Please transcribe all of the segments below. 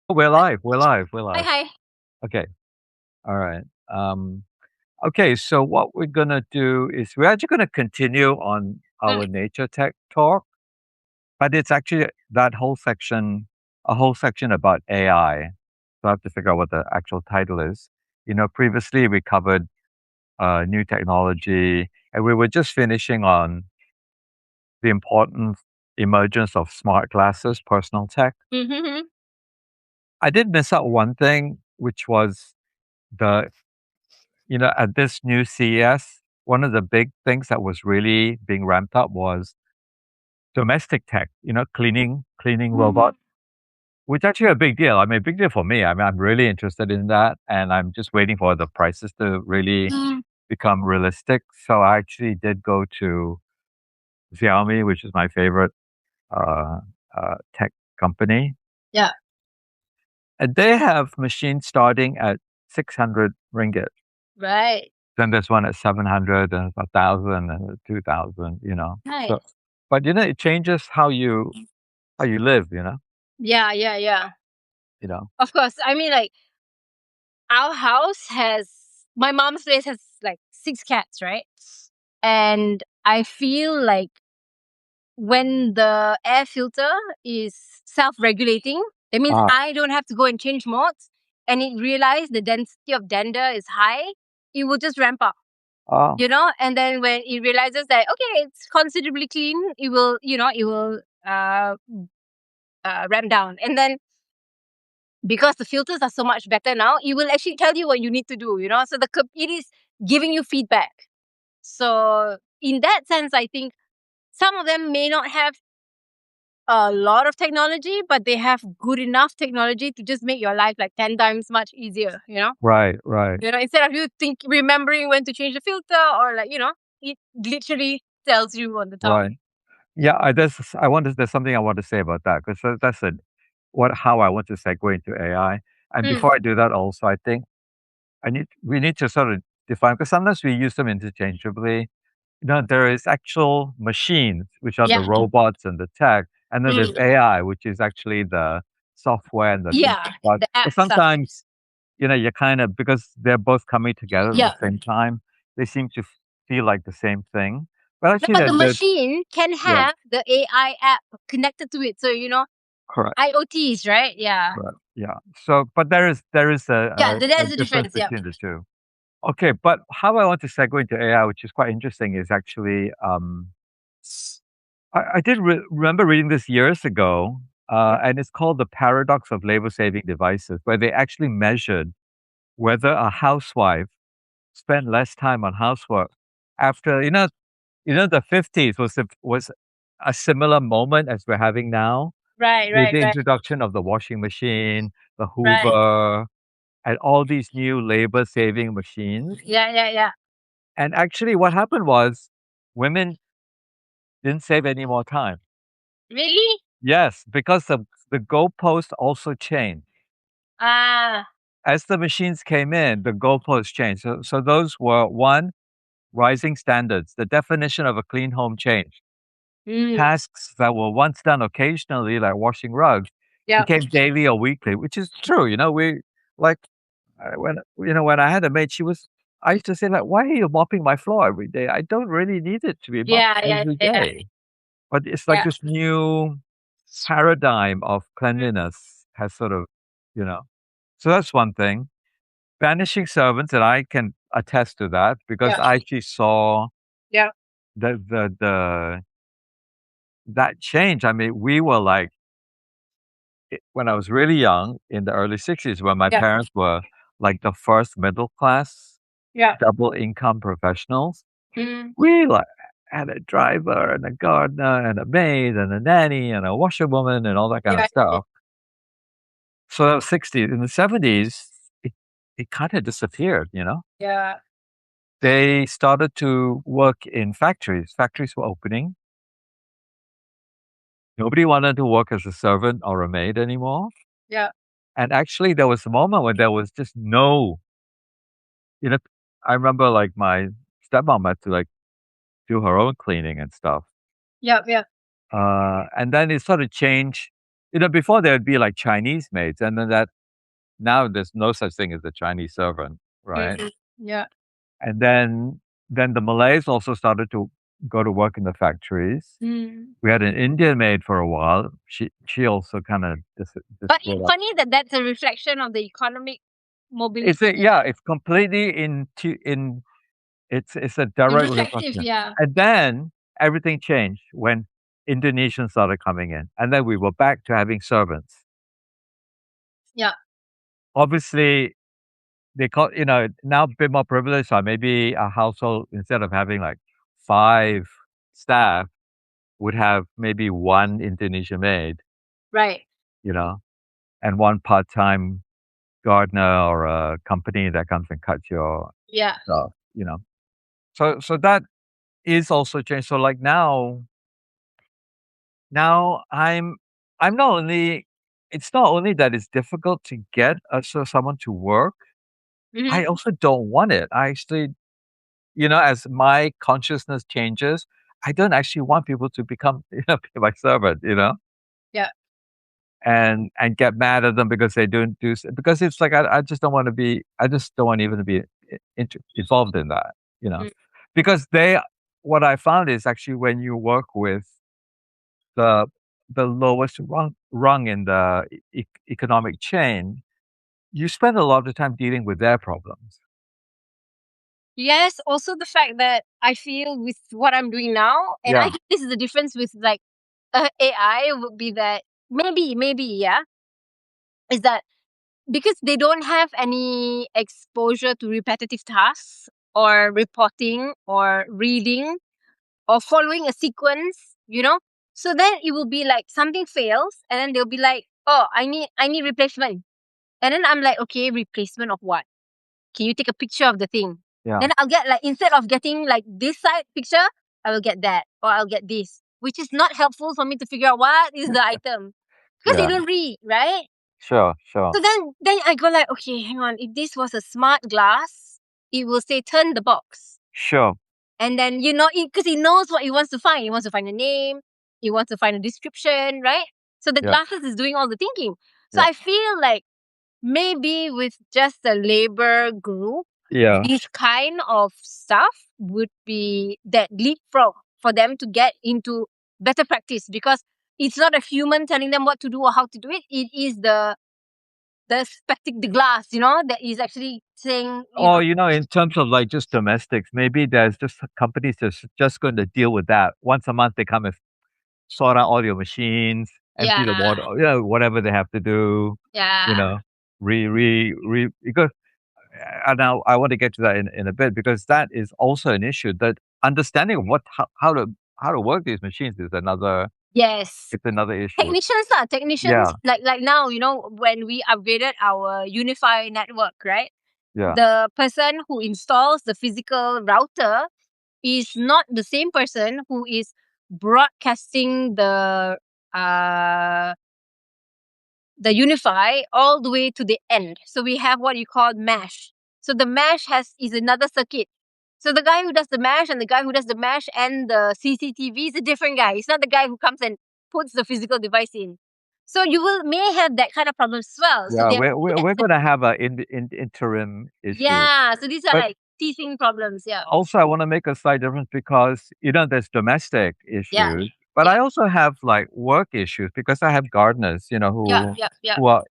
Oh, we're live. We're live. We're Hi, live. hi. Okay. All right. Okay. So what we're gonna do is we're actually gonna continue on Mm, our nature tech talk, but it's actually that whole section, a whole section about AI. So I have to figure out what the actual title is. Previously we covered new technology, and we were just finishing on the important emergence of smart glasses, personal tech. mhm, I did miss out one thing, which was the at this new CES, one of the big things that was really being ramped up was domestic tech, cleaning mhm. robots, which actually a big deal. I mean, a big deal for me. I mean, I'm really interested in that, and I'm just waiting for the prices to really Mm, become realistic. So I actually did go to Xiaomi, which is my favorite uh, tech company, yeah, and they have machines starting at 600 ringgit. right. Then there's one at 700 and 1,000 and 2,000. So, Nice. but it changes how you live, Yeah, yeah, yeah. you know. Of course. I mean, like, our house has, my mom's place has like six cats, right? And I feel like when the air filter is self regulating, that means Ah, I don't have to go and change modes, and it realized the density of dander is high, it will just ramp up. ah, And then when it realizes that okay, it's considerably clean, it will ramp down. And then because the filters are so much better now, it will actually tell you what you need to do. So it is giving you feedback. So in that sense, I think some of them may not have a lot of technology, but they have good enough technology to just make your life like 10 times much easier. right, right, Instead of you remembering when to change the filter, or it literally tells you on the top. right. Yeah, there's something I want to say about that because that's how I want to segue into AI. And Mm, before I do that, also, I think we need to sort of define because sometimes we use them interchangeably. There is actual machines, which are the yeah. robots and the tech, and then there's Mm, AI, which is actually the software and the things. yeah. But The app stuff. sometimes, you kind of because they're both coming together at the Yeah. same time, they seem to feel like the same thing. But No, actually, but the they're machine can yeah, have the AI app connected to it. So, correct, IoTs, right? Yeah. correct, yeah. So, but there is Yeah, a there's a difference difference. Yeah. between the two. Okay, but how I want to segue into AI, which is quite interesting, is actually I did remember reading this years ago, and it's called the paradox of labor-saving devices, where they actually measured whether a housewife spent less time on housework after the 50s was a similar moment as we're having now Right, with right, the right, introduction of the washing machine, the right. Hoover, and all these new labor-saving machines. Yeah, yeah, yeah. And actually, what happened was women didn't save any more time. Really? Yes, because the goalpost also changed. Ah, As the machines came in, the goalposts changed. So those were one, rising standards. The definition of a clean home changed. mm, Tasks that were once done occasionally, like washing rugs, yeah, became daily or weekly, which is true. We like when I had a maid, I used to say like, "Why are you mopping my floor every day? I don't really need it to be mopped yeah, yeah, every yeah, day." But it's like yeah, this new paradigm of cleanliness has sort of, you know. So that's one thing. Banishing servants, and I can attest to that because yeah, I actually saw yeah, the that change. I mean, we were like when I was really young in the early 60s, when my yeah, parents were like the first middle class yeah. double income professionals. Mm, We like had a driver and a gardener and a maid and a nanny and a washerwoman and all that kind of yeah, yeah, stuff. So that was 60s. In the 70s, it kind of disappeared. yeah, They started to work in factories. Factories were opening. Nobody wanted to work as a servant or a maid anymore. yeah. And actually, there was a moment when there was just no, you know, I remember like my stepmom had to like do her own cleaning and stuff. Yeah, yeah. And then it sort of changed. Before there would be like Chinese maids, and then that now there's no such thing as a Chinese servant, right? Mhm. Yeah. And then the Malays also started to go to work in the factories. Mm. We had an Indian maid for a while. She also kind of But split up. funny that that's a reflection of the economic It's mobility. a, yeah, it's completely in it's a direct Reflective, reflection. yeah. And then everything changed when Indonesians started coming in, and then we were back to having servants. Yeah. Obviously, they call now a bit more privileged. So maybe a household, instead of having like 5 staff, would have maybe one Indonesian maid, Right. you know, and one part-time gardener or a company that comes and cuts your Yeah. stuff. So that is also changed. So like now I'm not only it's not only that it's difficult to get someone to work. I Hmm. also don't want it. I actually, as my consciousness changes, I don't actually want people to become, be my servant, Yeah. and get mad at them because they don't because it's like I just don't want to be. I just don't want even to be involved in that, you know, Mm. because what I found is actually when you work with the the lowest rung in the economic chain, you spend a lot of the time dealing with their problems. Yes, also the fact that I feel with what I'm doing now, and I Yeah, think this is the difference with like AI would be that maybe, yeah, is that because they don't have any exposure to repetitive tasks or reporting or reading or following a sequence. So then it will be like something fails and then they'll be like, oh, I need replacement. And then I'm like, okay, replacement of what? Can you take a picture of the thing? yeah, Then I'll get like, instead of getting like this side picture, I will get that or I'll get this, which is not helpful for me to figure out what is the item because they yeah. don't read, right? Sure, sure, So then I go like, okay, hang on. If this was a smart glass, it will say turn the box. sure. And then because he knows what he wants to find. He wants to find a name, he wants to find a description, right? So the Yeah, glasses is doing all the thinking. So yeah, I feel like maybe with just a labor group, yeah. this kind of stuff would be that leapfrog for them to get into better practice because it's not a human telling them what to do or how to do it. It is the glass, that is actually saying, Or, in terms of like just domestics, maybe there's just companies that's just going to deal with that. Once a month, they come and sort out all your machines, empty the yeah, water, whatever they have to do, you yeah, know, because, and now I want to get to that in a bit because that is also an issue. That understanding of how to work these machines is yes. it's another issue. Technicians, Yeah, like now, when we upgraded our Unify network, right? yeah. The person who installs the physical router is not the same person who is broadcasting uh the Unify all the way to the end. So we have what you call mesh. So the mesh is another circuit. So the guy who does the mesh and the guy who does the mesh and the CCTV is a different guy. It's not the guy who comes and puts the physical device in. So you may have that kind of problem as well. So Yeah, they have we're going to have a interim issue, yeah. So these are but like teething problems. Yeah. also I want to make a slight difference because there's domestic Yeah. issues, but Yeah. I also have like work issues because I have gardeners, Yeah. Yeah. Yeah. who are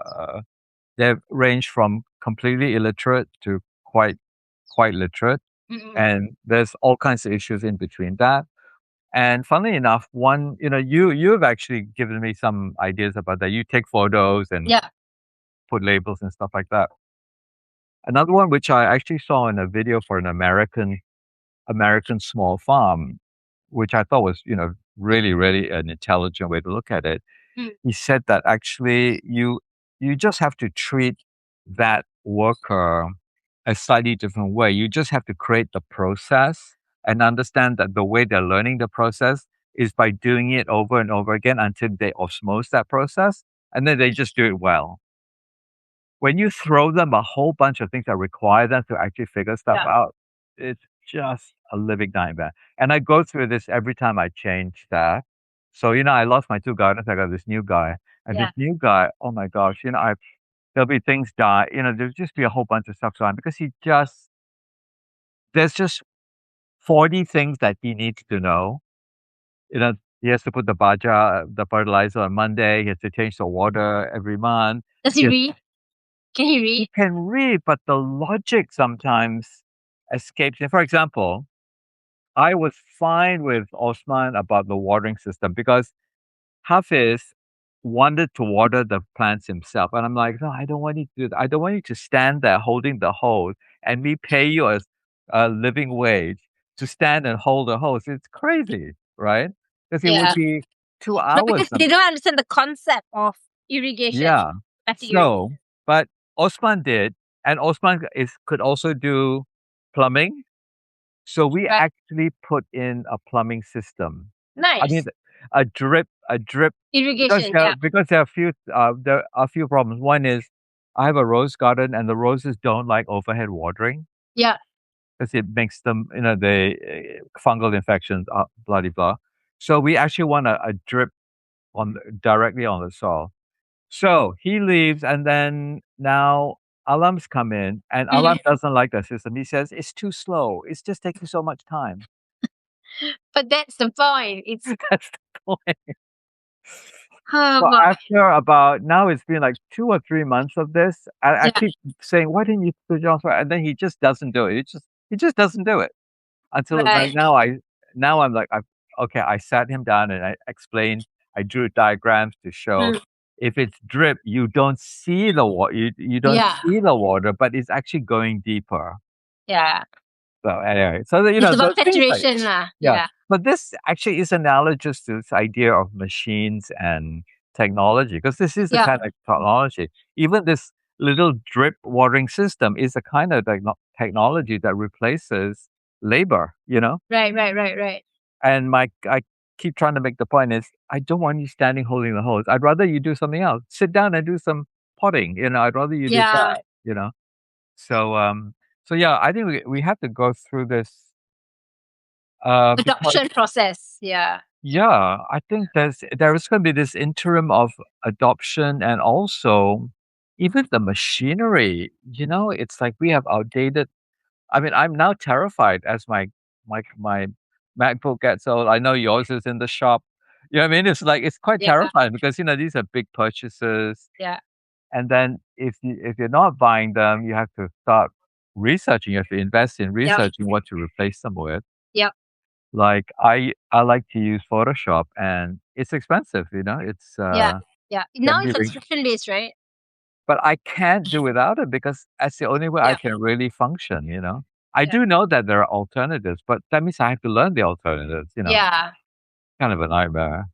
uh, they range from completely illiterate to quite literate, Mm-mm. and there's all kinds of issues in between that. And funnily enough, one you've actually given me some ideas about that. You take photos and Yeah. put labels and stuff like that. Another one which I actually saw in a video for an American small farm, which I thought was, really, really an intelligent way to look at it. Mm. He said that actually you just have to treat that worker a slightly different way. You just have to create the process and understand that the way they're learning the process is by doing it over and over again until they osmose that process, and then they just do it well. When you throw them a whole bunch of things that require them to actually figure stuff Yeah. out, it's just a living nightmare. And I go through this every time I change staff. So, I lost my two gardeners. I got this new guy. And this Yeah. new guy, oh my gosh, there'll be things die, there'll just be a whole bunch of stuff going on because there's just 40 things that he needs to know. He has to put the fertilizer on Monday. He has to change the water every month. Does he He, has- read? Can he he read? can read, but the logic sometimes escapes him. For example, I was fine with Osman about the watering system because Hafiz wanted to water the plants himself. And I'm like, no, I don't want you to do that. I don't want you to stand there holding the hose and me pay you a living wage to stand and hold the hose. It's crazy, right? Because it would Yeah. be two But hours. because they don't understand the concept of irrigation, Yeah. better irrigation. So, but Osman did, and Osman could also do plumbing. So we Right. actually put in a plumbing system. I mean, Nice. a drip, because Irrigation, yeah. there are a few problems. One is I have a rose garden, and the roses don't like overhead watering Yeah. because it makes them, the fungal infections, blah blah blah. So we actually want a drip directly on the soil. So he leaves, and then now Alam's come in, and Alam Mhm. doesn't like the system. He says it's too slow. It's just taking so much time. But that's the point. It's That's the point. oh So boy. after about now, it's been like 2 or 3 months of this. I Yeah. keep saying, "Why didn't you do John's work?" And then he just doesn't do it. He just doesn't do it until like Right. now I'm like, okay. I sat him down and I explained. I drew diagrams to show Mm. if it's drip, you don't see the water. You don't Yeah. see the water, but it's actually going deeper. Yeah. So anyway, so It's the about things like saturation lah. yeah, Yeah. but this actually is analogous to this idea of machines and technology because this is the Yeah. kind of technology. Even this little drip watering system is a kind of technology that replaces labor. Right, right, right, right. And I keep trying to make the point is I don't want you standing holding the hose. I'd rather you do something else. Sit down and do some potting. I'd rather you did Yeah. that. So so yeah, I think we have to go through this because Adoption process. Yeah. yeah, I think there is going to be this interim of adoption and also even the machinery. It's like we have outdated. I mean, I'm now terrified as my MacBook gets old. I know yours is in the shop. You know what I mean? It's like it's quite Yeah. terrifying because these are big purchases, Yeah. and then if you're not buying them, you have to start researching. You have to invest in Yep. researching what to replace them with. Yep. Like, I like to use Photoshop, and it's expensive, it's, Yeah. Yeah. can Now be it's re subscription based, right? but I can't do without it because that's the only way I Yeah. can really function. I Yeah. do know that there are alternatives, but that means I have to learn the alternatives. Yeah. Kind of a nightmare.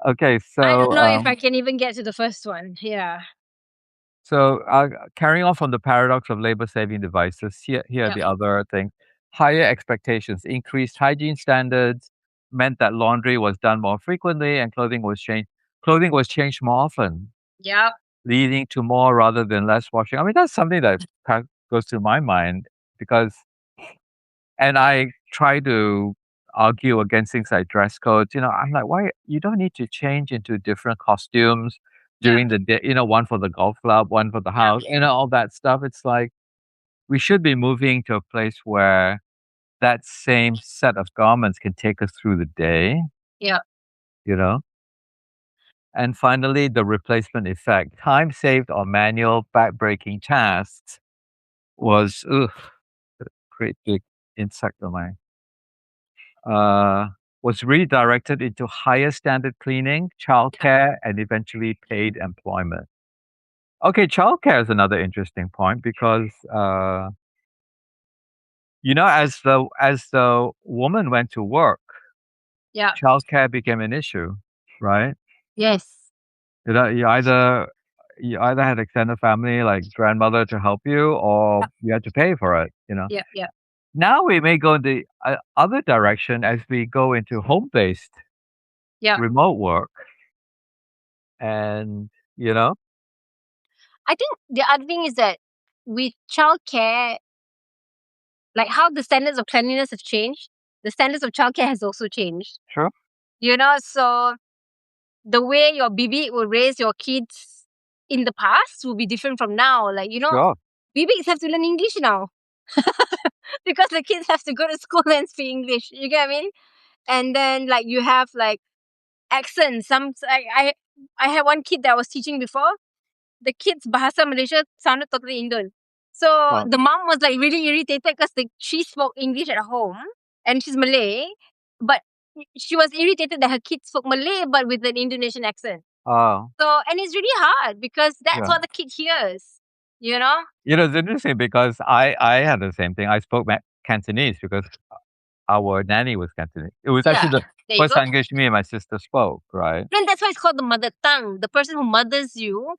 Okay, I don't so, know if I can even get to the first one. Yeah. carrying on from the paradox of labor-saving devices, here are Yeah. the other things. Higher expectations, increased hygiene standards meant that laundry was done more frequently and clothing was changed more often, Yep. leading to more rather than less washing. I mean, that's something that goes through my mind because and I try to argue against things like dress codes. I'm like, why you don't need to change into different costumes Yeah. during the day, one for the golf club, one for the Yeah. house, all that stuff. It's like we should be moving to a place where that same set of garments can take us through the day, Yeah. you know? And finally, the replacement effect. Time saved on manual back-breaking tasks was, great big insect on my uh, was redirected into higher standard cleaning, childcare, and eventually paid employment. Okay, childcare is another interesting point because as the woman went to work, Yeah. childcare became an issue, right? Yes. You either had extended family like grandmother to help you, or Yeah. you had to pay for it. Yeah. Yeah. Now we may go in the other direction as we go into home-based Yeah. remote work, and you know I think the other thing is that with childcare, like how the standards of cleanliness have changed. the standards of childcare has also changed. Sure. So the way your bibi will raise your kids in the past will be different from now. Sure. Bibis have to learn English now because the kids have to go to school and speak English. You get what I mean? And then you have accents. I had one kid that I was teaching before. The kid's bahasa Malaysia sounded totally Indian. So Wow. the mom was really irritated because she spoke English at home and she's Malay, but she was irritated that her kid spoke Malay but with an Indonesian accent. Oh. And it's really hard because that's Yeah. what the kid hears, you know? It's interesting because I had the same thing. I spoke Cantonese because our nanny was Cantonese. It was actually the There you first go. language me and my sister spoke, right? And that's why it's called the mother tongue. The person who mothers you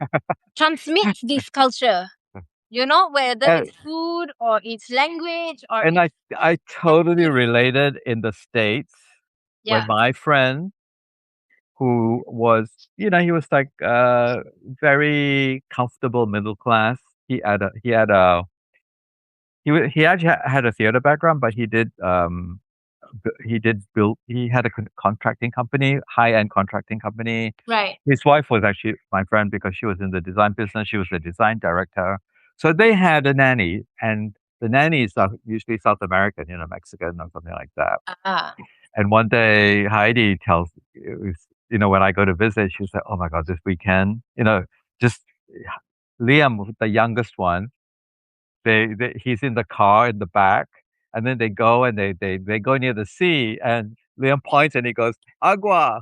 transmits this culture, whether And, it's food or it's language or and it's I totally related in the States when yeah, my friend who was, he was like very comfortable middle class. He actually had a theater background, but he had a contracting company, high end contracting company. right. His wife was actually my friend because she was in the design business. She was the design director. So they had a nanny, and the nanny is usually South American, Mexican or something like that. Ah. And one day Heidi tells, when I go to visit, she's like, "Oh my God, this weekend, just Liam, the youngest one, he's in the car in the back, and then they go and they go near the sea, and Liam points and he goes, Agua."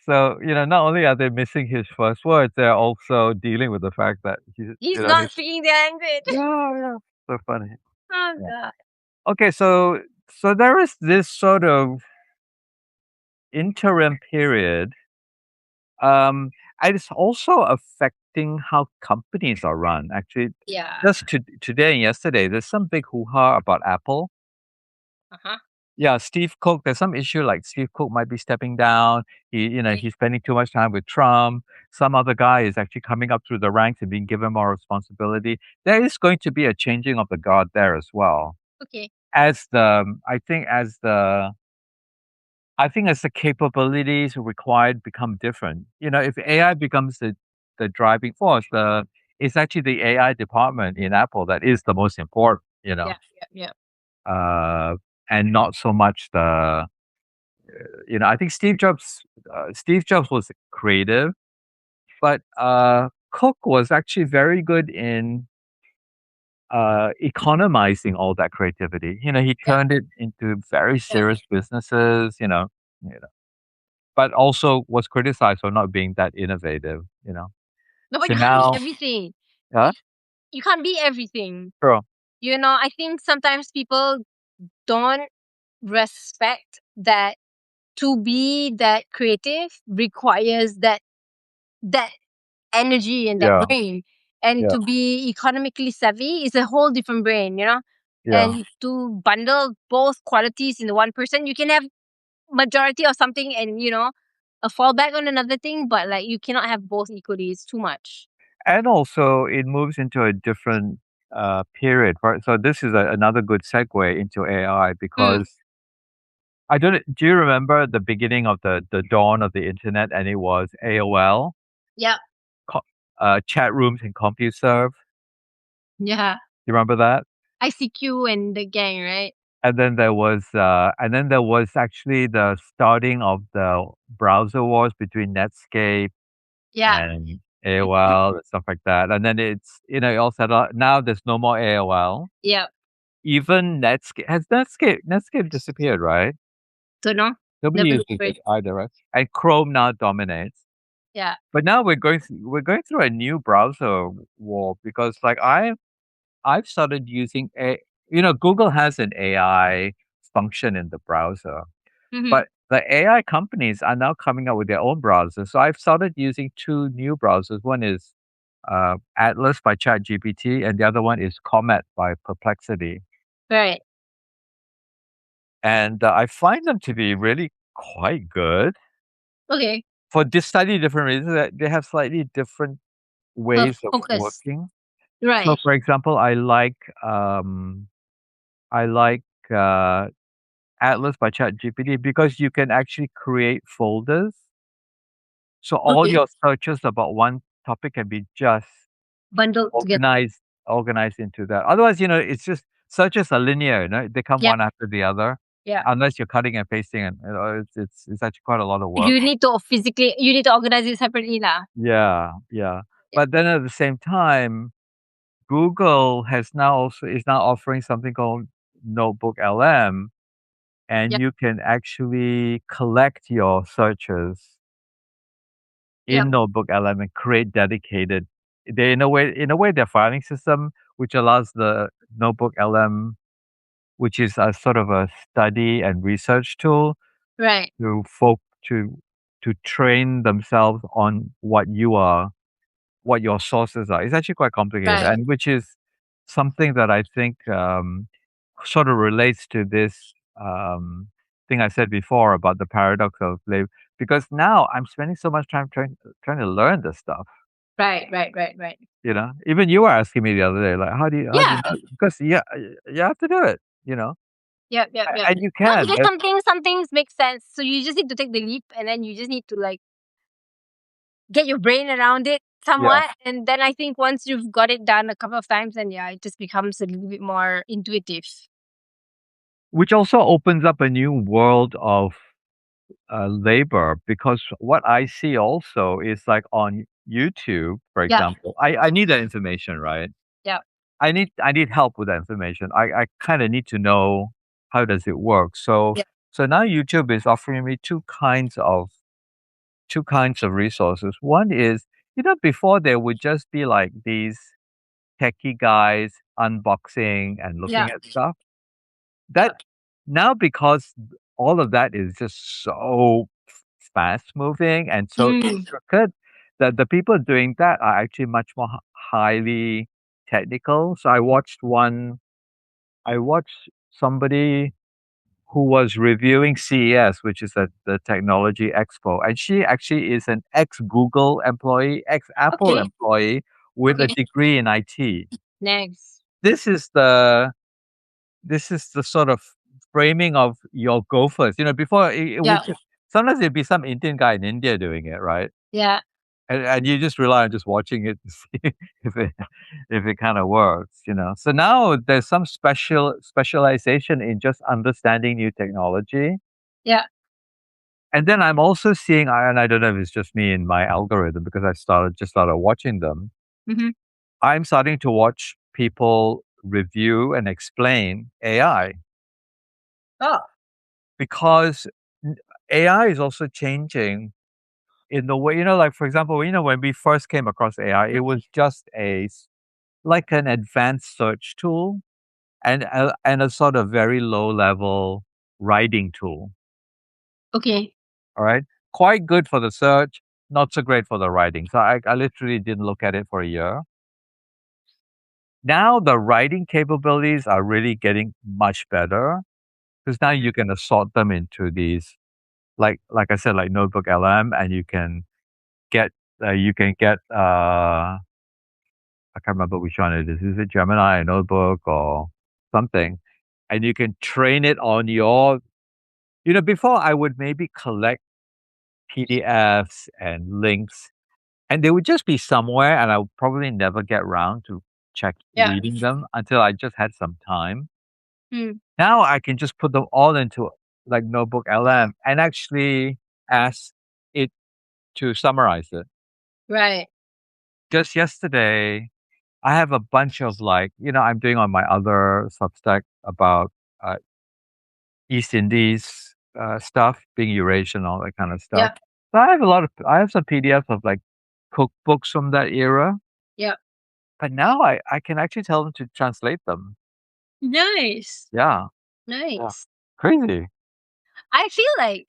So, not only are they missing his first words, they're also dealing with the fact that He's not speaking their language. yeah, yeah. So funny. Oh Yeah. god. Okay, so there is this sort of interim period. And it's also affecting how companies are run. Actually, Yeah. just today and yesterday, there's some big hoo-ha about Apple. Uh-huh. Yeah, Steve Cook, there's some issue like Steve Cook might be stepping down. Okay. He's spending too much time with Trump. Some other guy is actually coming up through the ranks and being given more responsibility. There is going to be a changing of the guard there as well. Okay. I think as the capabilities required become different, if AI becomes the driving force, it's actually the AI department in Apple that is the most important, Yeah. Yeah. uh, and not so much I think Steve Jobs was creative, but Cook was actually very good in economizing all that creativity. He Yeah. turned it into very Yeah. serious businesses, but also was criticized for not being that innovative. No, but So you can't be now, everything. yeah, You can't be everything. sure, I think sometimes people don't respect that to be that creative requires that energy and that yeah, brain. And yeah, to be economically savvy is a whole different brain. yeah. And to bundle both qualities in the one person, you can have majority of something and a fallback on another thing, but you cannot have both equally. It's too much. And also, it moves into a different period, right? So this is another good segue into AI Mm. because I don't. Do you remember the beginning of the dawn of the internet? And it was AOL, Yeah. co- chat rooms and CompuServe. Yeah. You remember that? ICQ and the gang, right? And then there was actually the starting of the browser wars between Netscape Yeah. and AOL and stuff like that. And then it all set up. Now there's no more AOL. Yeah. Even Netscape disappeared, right? Don't know. Nobody Never uses looked for it it. either, right? And Chrome now dominates. Yeah. But now we're going through a new browser war because I've started using Google has an AI function in the browser, Mm-hmm. but the AI companies are now coming up with their own browsers. So I've started using two new browsers. One is Atlas by ChatGPT, and the other one is Comet by Perplexity. Right. And I find them to be really quite good Okay. for slightly different reasons. That they have slightly different ways of Focus. working. So, Right. for example, um, I like uh, Atlas by ChatGPT because you can actually create folders. So all Okay. your searches about one topic can be just Bundled together. organized organized into that. Otherwise, it's just searches are linear, they come Yeah. one after the other, Yeah. unless you're cutting and pasting, and it's actually quite a lot of work. You need to organize it separately lah. Yeah, yeah. Yeah. But then at the same time, Google is now offering something called Notebook LM, and Yeah. you can actually collect your searches Yeah. in Notebook LM and create dedicated. They in a way their filing system, which allows the Notebook LM, which is a sort of a study and research tool Right. to folk to train themselves on what your sources are. It's actually quite complicated, Right. and which is something that I think sort of relates to this thing I said before about the paradox of labor. Because now I'm spending so much time trying to learn this stuff. Right. Right. Right. Right. Even you were asking me the other day, like, how do you Yeah. know? Because you have to do it. You know, Yep. Yep. Yep. and you No, can. because some things make sense. So you just need to take the leap, and then you just need to like get your brain around it Yeah, somewhat. And then I think once you've got it done a couple of times, then yeah, it just becomes a little bit more intuitive. which also opens up a new world of labor, because what I see also is like on YouTube, for Yeah. example, I need that information, right? Yeah. I need help with that information. I kind of need to know how does it work. So Yeah. so now YouTube is offering me two kinds of resources. One is, before there would just be like these techie guys unboxing and Yeah. looking at stuff. Yeah. That now, because all of that is just so fast moving and so Mm. intricate, that the people doing that are actually much more highly technical. So I watched somebody who was reviewing CES, which is the technology expo, and she actually is an ex Google employee, ex Apple Okay. employee with a Okay. degree in IT. Next. This is the this is the sort of framing of your gophers. Before it would Yeah. just sometimes it'd be some Indian guy in India doing it, right? Yeah. And you just rely on just watching it to see if it kind of works. So now there's some specialization in just understanding new technology. Yeah. And then I'm also seeing, and I don't know if it's just me in my algorithm because I started watching them. Mm-hmm. I'm starting to watch people review and explain AI, Oh. because n- AI is also changing in the way, like, for example, when we first came across AI, it was just like an advanced search tool, and a sort of very low level writing tool. Okay. All right. Quite good for the search, not so great for the writing. So I literally didn't look at it for a year. Now the writing capabilities are really getting much better, because now you can assort them into these, like I said, like Notebook LM, and get I can't remember which one it is. Is it Gemini, Notebook, or something? And you can train it on before I would maybe collect PDFs and links, and they would just be somewhere, and I would probably never get around to check Yeah. reading them until I just had some time. Mm. Now I can just put them all into like Notebook LM and actually ask it to summarize it. Right. Just yesterday, I have a bunch of, like, I'm doing on my other Substack about uh, East Indies stuff, being Eurasian, all that kind of stuff. Yeah. So I have some PDFs of like cookbooks from that era, Yeah. but now I can actually tell them to translate them. Nice. Yeah, yeah, Nice. crazy. I feel like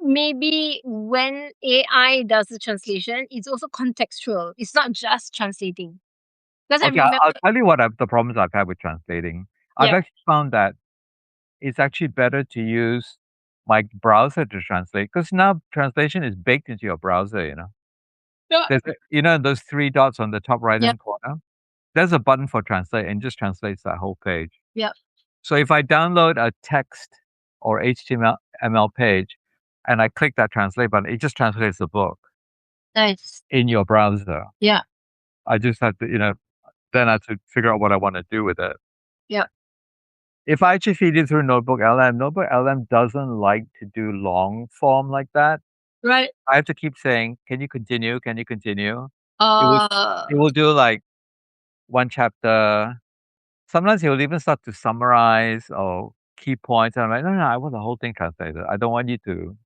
maybe when AI does the translation, it's also contextual. It's not just translating. Because I Okay, remember, I'll tell you the problems I've had with translating. I've yeah, actually found that it's actually better to use my browser to translate, because now translation is baked into your browser. yeah, Those three dots on the top right yeah, hand corner. there's a button for translate and just translates that whole page. Yeah. So if I download a text or HTML page and I click that translate button, it just translates the book Nice. in your browser. Yeah. I just have to, then I have to figure out what I want to do with it. Yeah. If I actually feed it through Notebook LM doesn't like to do long form like that. Right. I have to keep saying, "Can you continue? Can you continue?" It will Uh. it will do like one chapter. Sometimes he will even start to summarize or key points. And I'm like, no, no, I want the whole thing translated. I don't want you to.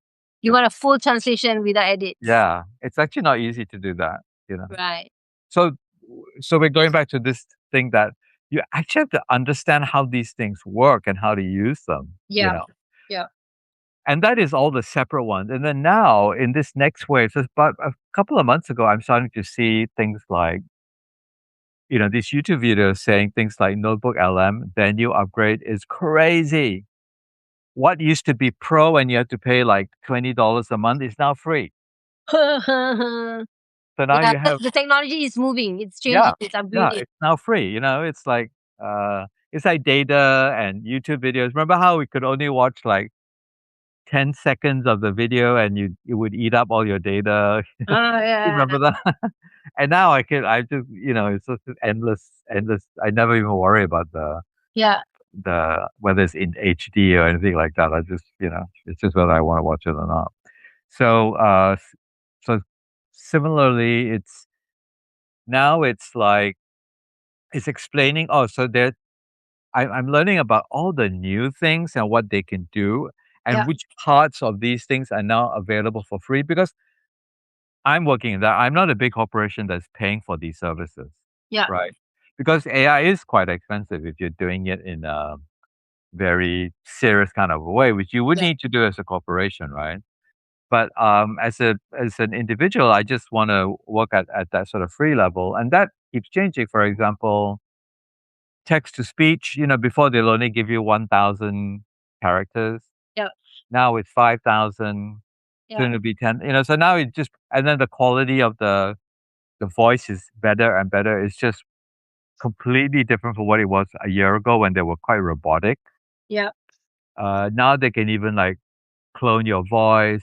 You want a full translation without edits. Yeah, it's actually not easy to do that. Right. So, so we're going back to this thing that you actually have to understand how these things work and how to use them. Yeah. Yeah. And that is all the separate ones. And then now in this next wave, so about a couple of months ago, I'm starting to see things like, these YouTube videos saying things like Notebook LM, their new upgrade is crazy. What used to be pro and you had to pay like $20 a month is now free. So now Yeah, you have, the technology is moving. It's changing. yeah, It's yeah, upgrading. it's now free. It's like data and YouTube videos. Remember how we could only watch like 10 seconds of the video and it would eat up all your data? Oh You yeah. remember that? And now I just, it's just endless. I never even worry about Yeah. whether it's in HD or anything like that. I just, it's just whether I want to watch it or not. So, so similarly, it's like, it's explaining, oh, so I'm learning about all the new things and what they can do and Yeah. which parts of these things are now available for free because I'm working in that. I'm not a big corporation that's paying for these services, Yeah. right? Because AI is quite expensive if you're doing it in a very serious kind of a way, which you would Yeah. need to do as a corporation, right? But as an individual, I just want to work at that sort of free level, and that keeps changing. For example, text to speech. Before they'll only give you 1,000 characters. Yeah. Now it's 5,000. Yeah. Soon to be 10. So now it just and then the quality of the voice is better and better. It's just completely different from what it was a year ago when they were quite robotic. Yeah. Now they can even like clone your voice,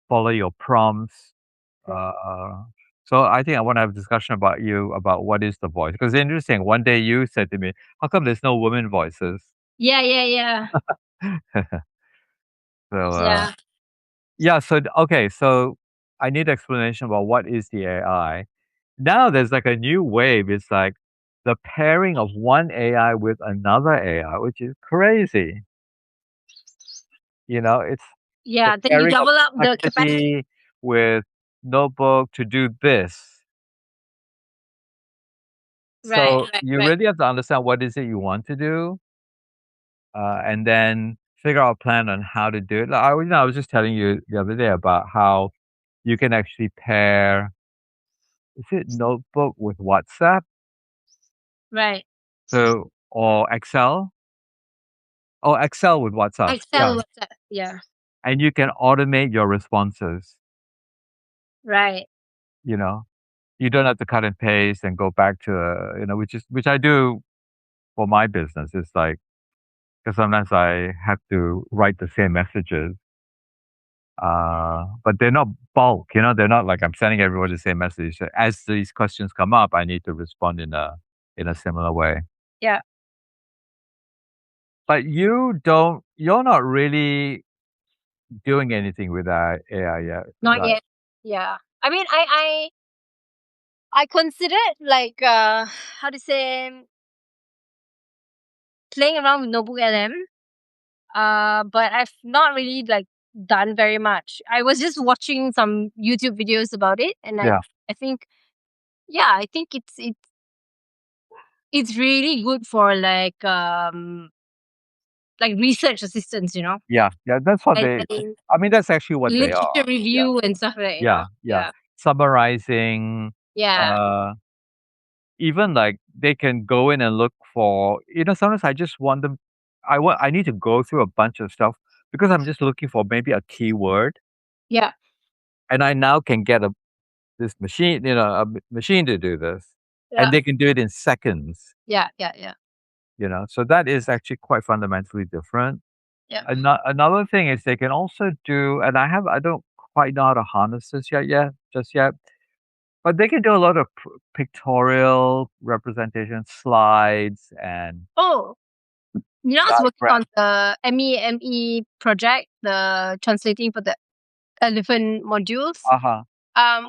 follow your prompts. Uh, so I think I want to have a discussion about what is the voice because it's interesting. One day you said to me, "How come there's no women voices?" Yeah. Yeah. Yeah. So Yeah. yeah. So okay. So I need explanation about what is the AI. Now there's like a new wave. It's like the pairing of one AI with another AI, which is crazy. It's the Yeah. Then you pairing of double up the capacity. Perplexity with Notebook to do this. Right. So Right. you Right. really have to understand what is it you want to do, and then figure out a plan on how to do it. Like, I was just telling you the other day about how you can actually pair, is it Notebook with WhatsApp? Right. So, or Excel? Oh, Excel with WhatsApp. Yeah. Excel. WhatsApp. Yeah. And you can automate your responses, Right. you know. You don't have to cut and paste and go back to, which I do for my business. It's like, because sometimes I have to write the same messages, but they're not bulk, they're not like I'm sending everyone the same message. So as these questions come up, I need to respond in a similar way. Yeah. But you're not really doing anything with that AI yet, Not right? yet. Yeah. I mean, I considered like how to say playing around with Notebook LM. But I've not really like done very much. I was just watching some YouTube videos about it, and Yeah, I think yeah, I think it's really good for like research assistants, yeah, yeah. That's what like they. getting I mean, that's actually what they literature are. Yeah, review and stuff like yeah, yeah. yeah, Summarizing. yeah, Uh, Even like they can go in and look for. Sometimes I just want them. I need to go through a bunch of stuff because I'm just looking for maybe a keyword, yeah, and I now can get this machine, a machine to do this. and they can do it in seconds. Yeah. So that is actually quite fundamentally different. Yeah. Another thing is they can also do, and I don't quite know how to harness this just yet, but they can do a lot of pictorial representation, slides, and Oh, I was working diagram. on the ME project, the translating for the elephant modules. Uh-huh.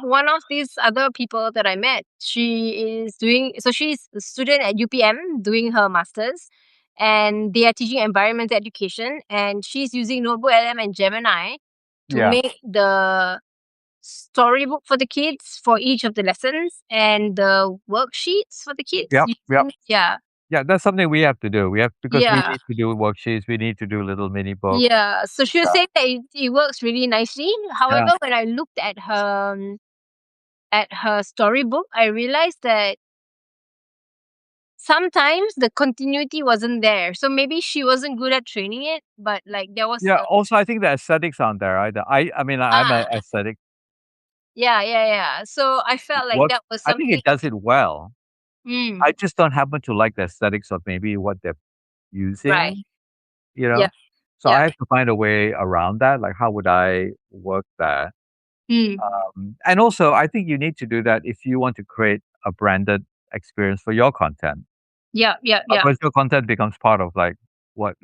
One of these other people that I met, she's a student at UPM doing her master's, and they are teaching environmental education, and she's using Notebook LM and Gemini to Yeah. make the storybook for the kids for each of the lessons and the worksheets for the kids. Yep. Yeah. Yeah, that's something we have to do. Because we Yeah. need to do worksheets, we need to do little mini books. Yeah. So she was Yeah. saying that it works really nicely. However, Yeah. when I looked at her storybook, I realized that sometimes the continuity wasn't there. So maybe she wasn't good at training it, but like there was Yeah, also, I think the aesthetics aren't there either. I mean, I'm ah an aesthetic yeah. So I felt like work that was I think something. it does it well. I Mm, just don't happen to like the aesthetics of maybe what they're right. using, you Yeah. know? So Yeah. I have to find a way around that, like, how would I work that? Mm, And also, I think you need to do that if you want to create a branded experience for your content. yeah. Otherwise, your content becomes part of, like, what,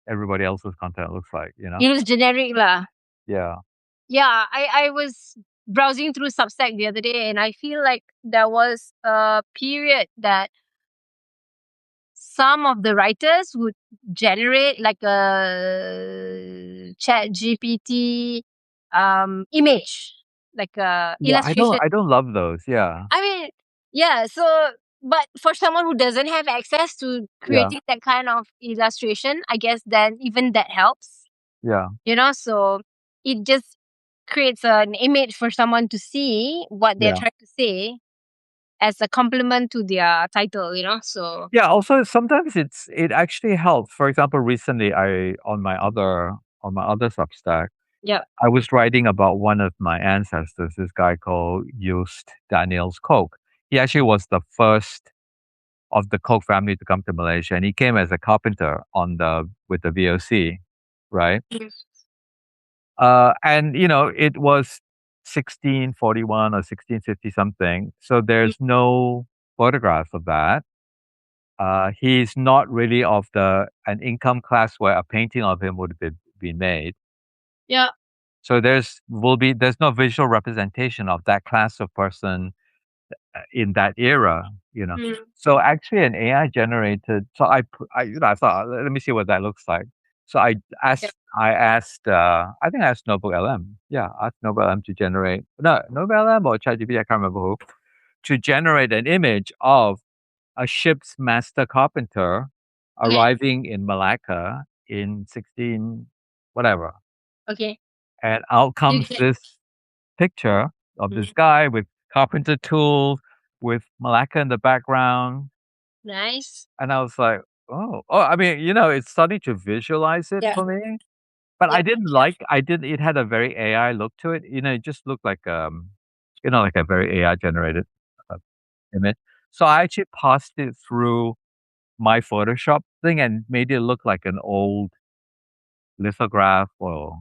everybody else's content looks like? It was generic lah. Yeah. Yeah, I was browsing through Substack the other day, and I feel like there was a period that some of the writers would generate like a chat GPT image, like a Yeah, illustration. I don't love those. Yeah. I mean, yeah, so but for someone who doesn't have access to Yeah. creating that kind of illustration, I guess then even that helps. Yeah. So it just creates an image for someone to see what they're Yeah. trying to say as a compliment to their title. Yeah, also sometimes it actually helps. For example, recently I on my other Substack, Yeah. I was writing about one of my ancestors, this guy called Joost Daniels Koch. He actually was the first of the Koch family to come to Malaysia, and he came as a carpenter with the VOC, right? Mhm. And it was 1641 or 1650 something, so there's no photographs of that. He's not really of an income class where a painting of him would have been made. Yeah. So there's no visual representation of that class of person in that era. Mm. So actually, an AI generated. So I thought, let me see what that looks like. So Yeah. I think I asked Notebook LM. Yeah, I asked Notebook LM to generate, no, Notebook LM or ChatGPT, I can't remember who, to generate an image of a ship's master carpenter Okay. arriving in Malacca in 16 whatever. Okay. And out You comes get this picture of this mm. guy with carpenter tools, with Malacca in the background. Nice. And I was like, oh, I mean, it's starting to visualize it Yeah. for me. But Yeah. it had a very AI look to it. It just looked like a very AI generated uh, image. So I actually passed it through my Photoshop thing and made it look like an old lithograph or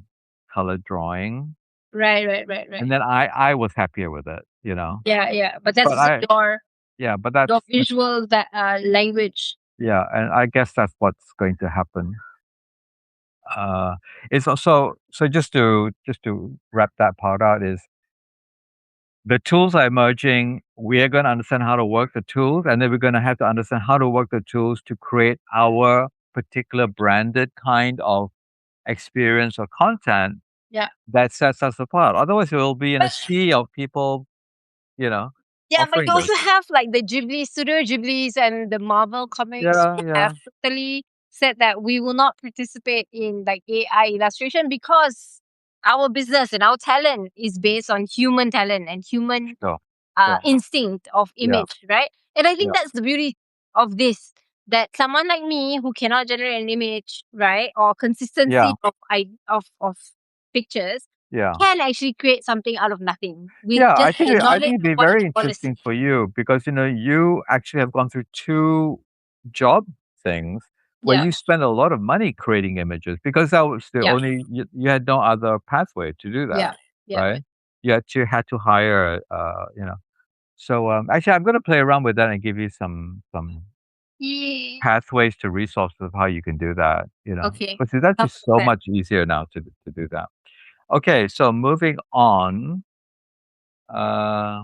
colored drawing. Right. And then I was happier with it. Yeah. But that's But also I yeah, but your visual that language. yeah, and I guess that's what's going to happen. Uh, it's also so just to wrap that part out is the tools are emerging. We are going to understand how to work the tools, and then we're going to have to understand how to work the tools to create our particular branded kind of experience or content Yeah. that sets us apart. Otherwise, we'll be in a But sea of people, yeah, but offering you this. also have like the Studio Ghibli's and the Marvel comics Yeah, who yeah, have totally said that we will not participate in like AI illustration because our business and our talent is based on human talent and human sure, sure. instinct of Yeah, image, right? And I yeah, think that's the beauty of this. That someone like me who cannot generate an image, right, or yeah, consistency of pictures, Yeah. can actually create something out of nothing with Yeah, just the I knowledge think it'd of be what very the policy. interesting for you because, you actually have gone through 2 job things where Yeah, you spend a lot of money creating images because that was the yeah, only you had no other pathway to do that, yeah, yeah. right? You had to hire, so, actually, I'm gonna play around with that and give you some Ye- pathways to resources of how you can do that, Okay. because it's actually Sounds so like much easier now to do that. Okay, so moving on, uh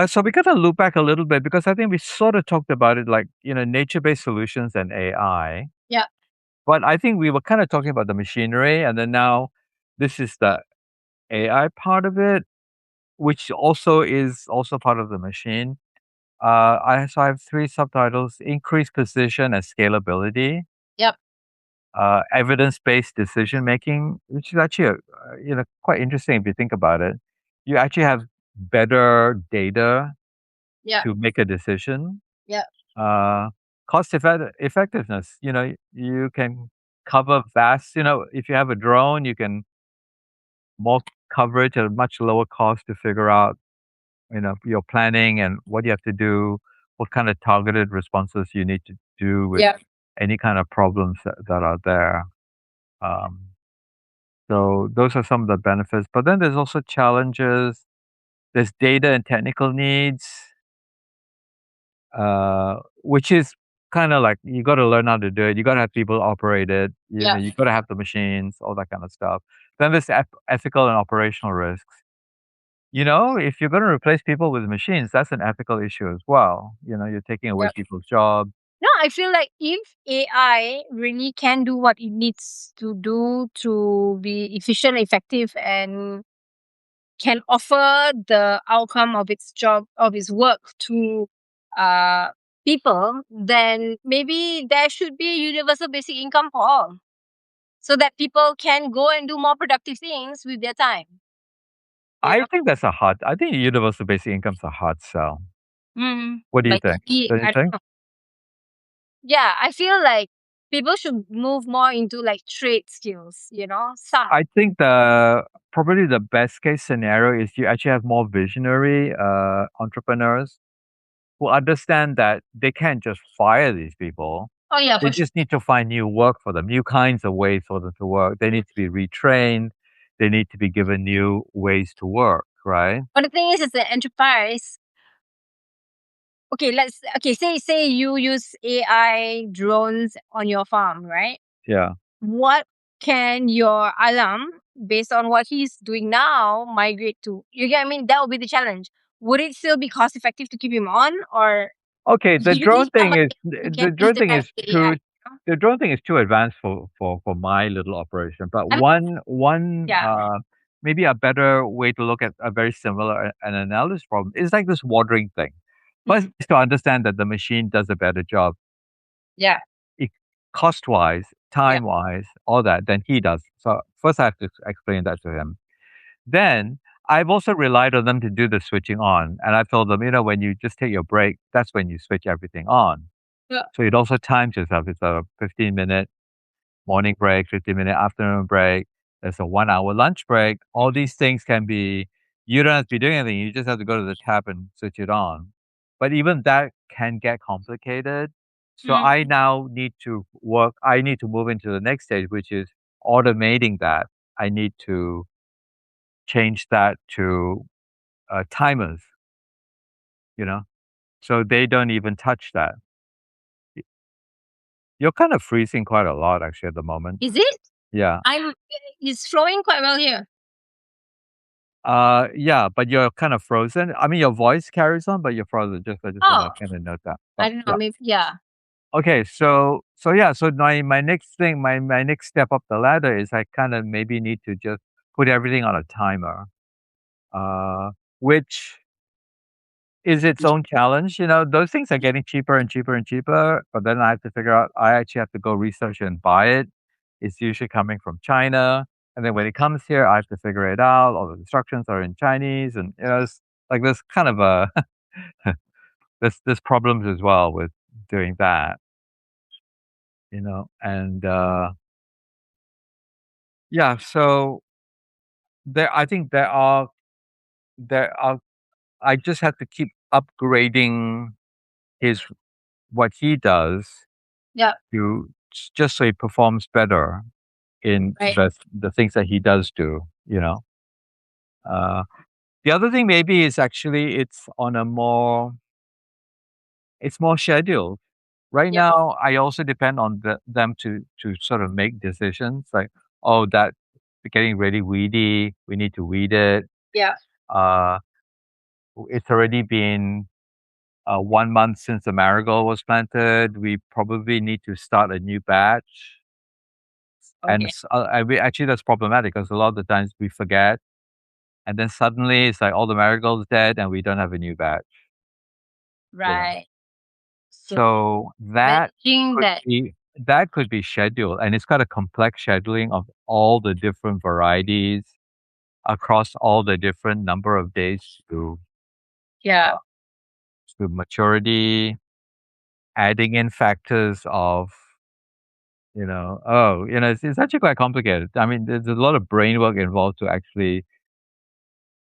so we gotta loop back a little bit because I think we sort of talked about it like, nature-based solutions and AI. yeah, But I think we were kind of talking about the machinery, and then now this is the AI part of it, which also is also part of the machine. I have 3 subtitles: increased precision and scalability, yep, evidence-based decision making, which is actually quite interesting if you think about it. You actually have better data yeah, to make a decision. yeah, uh, effectiveness. You can cover vast. If you have a drone, you can more coverage at a much lower cost to figure out your planning and what you have to do, what kind of targeted responses you need to do with yeah. any kind of problems that are there. Um, so those are some of the benefits. But then there's also challenges. There's data and technical needs. Which is kind of like you got to learn how to do it. You got to have people operate it. Yeah. You got to have the machines, all that kind of stuff. Then there's ethical and operational risks. If you're going to replace people with machines, that's an ethical issue as well. You're taking away Yeah. people's jobs. No, I feel like if AI really can do what it needs to do to be efficient, effective, and can offer the outcome of its job, of its work to uh people, then maybe there should be a universal basic income for all, so that people can go and do more productive things with their time. You I know, think I think universal basic income's a hard sell. What do you but think? maybe Don't you I don't think? know. Yeah, I feel like people should move more into like trade skills. Some. I think probably the best case scenario is you actually have more visionary entrepreneurs who understand that they can't just fire these people. Oh yeah, They for sure. just need to find new work for them, new kinds of ways for them to work. They need to be retrained. They need to be given new ways to work, right? But the thing is the enterprise. Okay, say you use AI drones on your farm, right? Yeah. What can your alarm, based on what he's doing now, migrate to? You get what I mean? That would be the challenge. Would it still be cost effective to keep him on, or Okay, you need somebody who can the use drone the thing best is AI? too the drone thing is too advanced for my little operation. But I mean, one yeah. maybe a better way to look at a very similar an analysis problem is like this watering thing. First is to understand that the machine does a better job, Yeah, e cost wise, yeah. time wise, all that than he does. So first I have to explain that to him. Then I've also relied on them to do the switching on, and I've told them, when you just take your break, that's when you switch everything on. Yeah. So it also times yourself. It's a 15-minute morning break, 15-minute afternoon break. There's a 1-hour lunch break. All these things can be, you don't have to be doing anything. You just have to go to the tab and switch it on. But even that can get complicated. So Mm. I need to move into the next stage, which is automating that. I need to change that to timers, you know, so they don't even touch that. Y- You're kind of freezing quite a lot actually at the moment. Is it? Yeah. It's flowing quite well here. Yeah, but you're kind of frozen. I mean, your voice carries on, but you're frozen. I just want Oh, to kind of note that. I But don't know. yeah. Maybe yeah. Okay. So my next thing, my next step up the ladder is I kind of maybe need to just put everything on a timer, uh, which is its own challenge. Those things are getting cheaper and cheaper and cheaper, but then I have to figure out I actually have to go research and buy it. It's usually coming from China. And then when it comes here, I have to figure it out. All the instructions are in Chinese. And it's like there's kind of a there's problems as well with doing that, and Yeah. So I think there are. I just have to keep upgrading his what he does Yeah. to just so he performs better in Right. the things that he does do. You know. Uh, the other thing maybe is actually it's more scheduled. Right Yeah. now, I also depend on them to sort of make decisions like, oh, that getting really weedy. We need to weed it. Yeah. Uh, it's already been 1 month since the marigold was planted. We probably need to start a new batch, Okay. and actually that's problematic because a lot of the times we forget, and then suddenly it's like all the marigolds dead, and we don't have a new batch. You know, Right. So so managing could that. that could be scheduled, and it's got a complex scheduling of all the different varieties across all the different number of days Yeah. uh, to maturity, adding in factors of it's actually quite complicated. I mean, there's a lot of brain work involved to actually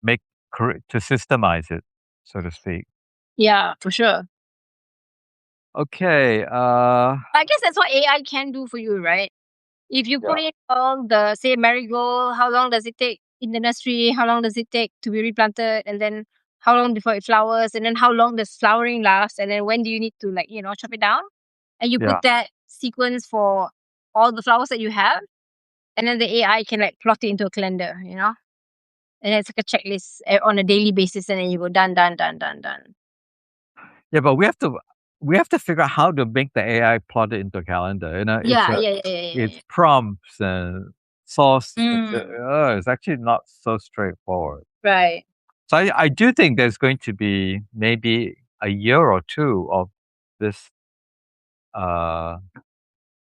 make to systemize it, so to speak. Yeah, for sure. Okay. I guess that's what AI can do for you, right? If you Yeah. put in all the say marigold, how long does it take in the nursery? How long does it take to be replanted? And then how long before it flowers? And then how long does flowering last? And then when do you need to chop it down? And you Yeah. put that sequence for all the flowers that you have, and then the AI can plot it into a calendar, and it's like a checklist on a daily basis, and then you go done, done, done, done, done. Yeah, but we have to figure out how to make the AI plot it into a calendar. Yeah, yeah, yeah, yeah, yeah, it's yeah. prompts and source. Mm, It's actually not so straightforward. right. So I do think there's going to be maybe a year or two of this uh,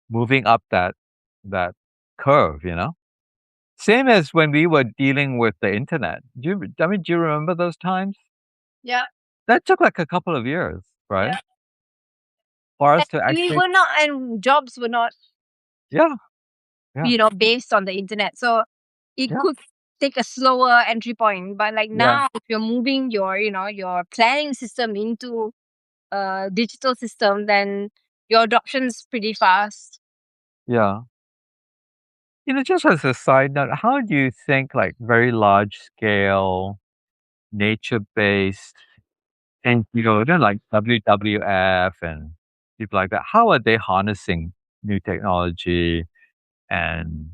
moving up that curve. Same as when we were dealing with the internet. Do you remember those times? Yeah, That took like a couple of years, right? yeah. For And us to we actually, were not, and jobs were not, yeah, yeah, based on the internet. So it yeah, could take a slower entry point. But like yeah, now, if you're moving your planning system into a digital system, then your adoption is pretty fast. yeah. Just as a side note, how do you think like very large scale, nature based, and they're like WWF and people like that, how are they harnessing new technology? And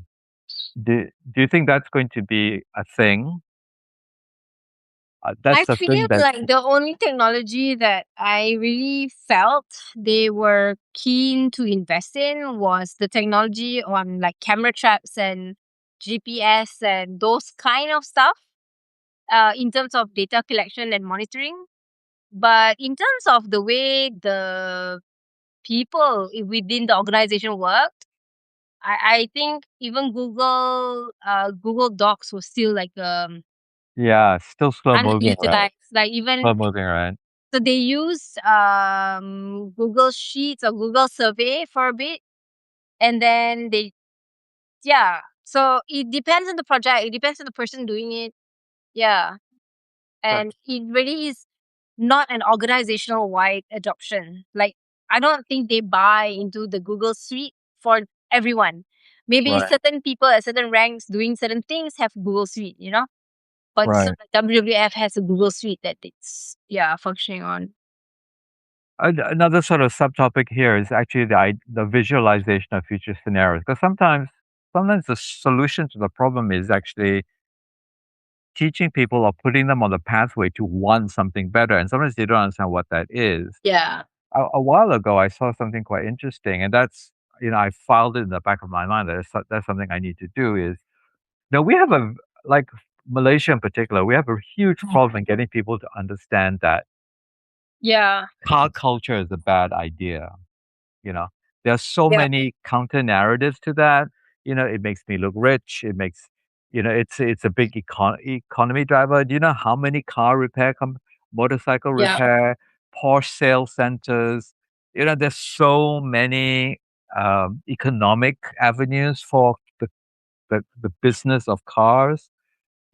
do you think that's going to be a thing? I That's the feel thing that, like the only technology that I really felt they were keen to invest in was the technology on like camera traps and GPS and those kind of stuff, in terms of data collection and monitoring. But in terms of the way the people within the organization worked, I think even Google Docs was still like yeah, still slow moving, right? underutilized. Like even Slow moving, right? so they use Google Sheets or Google Survey for a bit, and then yeah. So it depends on the project. It depends on the person doing it. Yeah, Right. and it really is not an organizational wide adoption. Like I don't think they buy into the Google Suite for everyone. Maybe Right. certain people at certain ranks doing certain things have Google Suite, but so Right. like WWF has a Google Suite that it's functioning on. Another sort of subtopic here is actually the visualization of future scenarios. Because sometimes the solution to the problem is actually teaching people or putting them on the pathway to want something better, and sometimes they don't understand what that is. Yeah. A while ago, I saw something quite interesting, and that's I filed it in the back of my mind that that's something I need to do. Is we have like Malaysia in particular, we have a huge problem in getting people to understand that Yeah. car culture is a bad idea. You know, there are so Yeah. many counter narratives to that. It makes me look rich. It makes, it's a big economy driver. Do you know how many car repair, motorcycle Yeah. repair, Porsche sales centers? There's so many economic avenues for the the business of cars.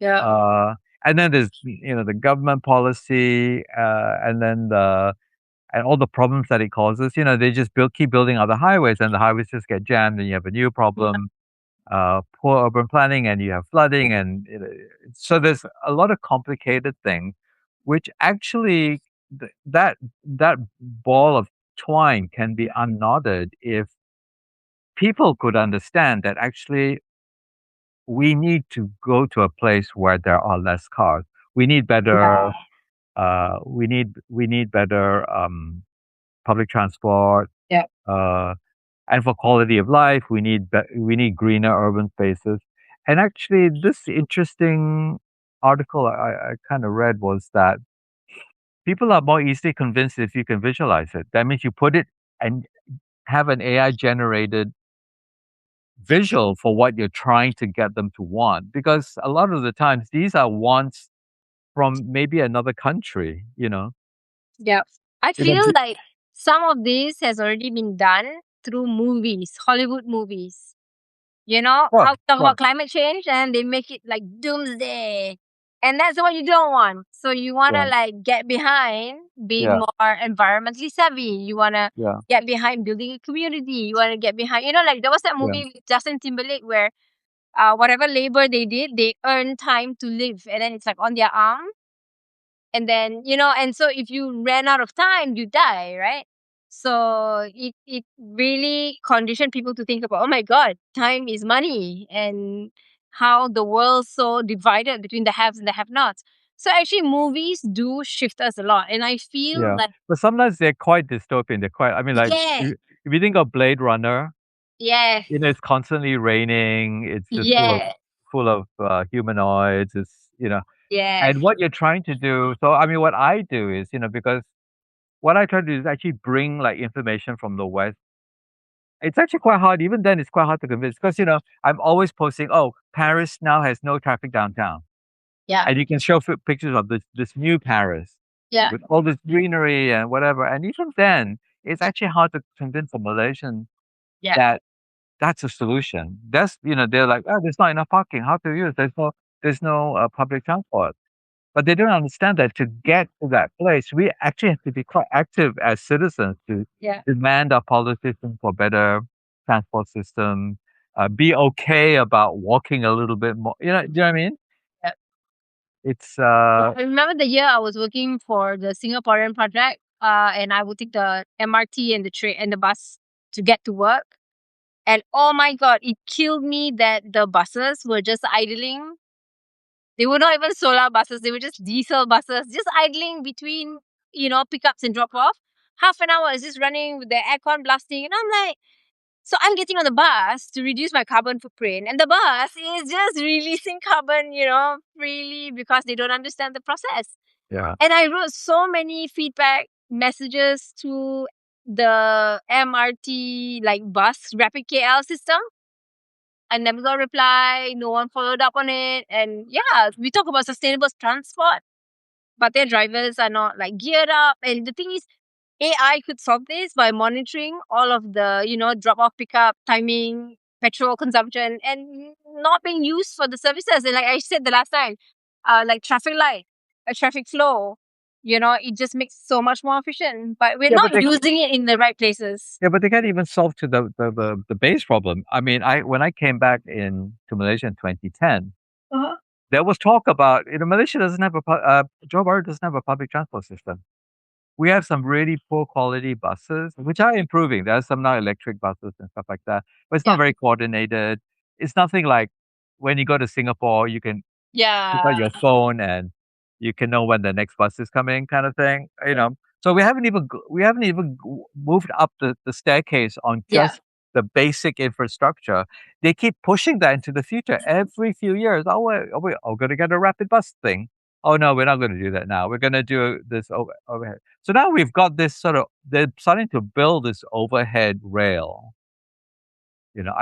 Yeah. Uh, and then there's the government policy, and then and all the problems that it causes. They just keep building other highways, and the highways just get jammed, and you have a new problem. Poor urban planning, and you have flooding, and so there's a lot of complicated things, which actually that ball of twine can be unknotted if people could understand that actually we need to go to a place where there are less cars. We need better. Yeah. We need better public transport. Yeah. And for quality of life, we need greener urban spaces. And actually, this interesting article I kind of read was that people are more easily convinced if you can visualize it. That means you put it and have an AI generated visual for what you're trying to get them to want. Because a lot of the times these are wants from maybe another country. Yeah. I You know, feel like some of this has already been done through movies, Hollywood movies. sure, How to talk sure, about climate change and they make it like doomsday. And that's what you don't want. So you wanna yeah, like get behind being yeah, more environmentally savvy. You wanna yeah, get behind building a community. You wanna get behind like there was that yeah, movie with Justin Timberlake where whatever labor they did, they earn time to live and then it's like on their arm. And then and so if you ran out of time you die, right? So it really conditioned people to think about, oh my god, time is money, and how the world's so divided between the haves and the have nots. So actually movies do shift us a lot, and I feel yeah. like But sometimes they're quite dystopian. They're quite. I mean, like yeah, if you think of Blade Runner, yeah, it's constantly raining. It's just yeah, full of humanoids. yeah, And what you're trying to do. So I mean, what I do is because what I try to do is actually bring like information from the West. It's actually quite hard. Even then, it's quite hard to convince because I'm always posting. Oh, Paris now has no traffic downtown, yeah, and you can show pictures of this new Paris yeah, with all this greenery and whatever. And even then, it's actually hard to convince a Malaysian yeah, that that's a solution. They're like, oh, there's not enough parking. How to use? There's no public transport. But they don't understand that to get to that place, we actually have to be quite active as citizens to yeah. demand our politicians for better transport system. Be okay about walking a little bit more. Do you know what I mean? Yeah. It's Yeah, I remember the year I was working for the Singaporean project, and I would take the MRT and the train and the bus to get to work. And oh my god, it killed me that the buses were just idling. They were not even solar buses; they were just diesel buses, just idling between pickups and drop off. Half an hour is just running with the aircon blasting, and I'm like, so I'm getting on the bus to reduce my carbon footprint, and the bus is just releasing carbon, freely because they don't understand the process. yeah, And I wrote so many feedback messages to the MRT like bus rapid KL system. I never got a reply. No one followed up on it. And yeah, we talk about sustainable transport, but their drivers are not like geared up. And the thing is, AI could solve this by monitoring all of the, drop off, pickup, timing, petrol consumption, and not being used for the services. And like I said the last time, like traffic light, a traffic flow, it just makes so much more efficient. But we're yeah, not using it in the right places. but they can't even solve to the base problem. I mean, I when I came back to Malaysia in 2010, Uh-huh. there was talk about Malaysia doesn't have Johor Bahru doesn't have a public transport system. We have some really poor quality buses, which are improving. There are some now electric buses and stuff like that, but it's not Yeah. very coordinated. It's nothing like when you go to Singapore, you can pick out Yeah. your phone and you can know when the next bus is coming, kind of thing. So we haven't even moved up the staircase on Yeah. just the basic infrastructure. They keep pushing that into the future every few years. Oh, we're going to get a rapid bus thing. Oh no, we're not going to do that now. We're going to do this overhead. So now we've got this they're starting to build this overhead rail.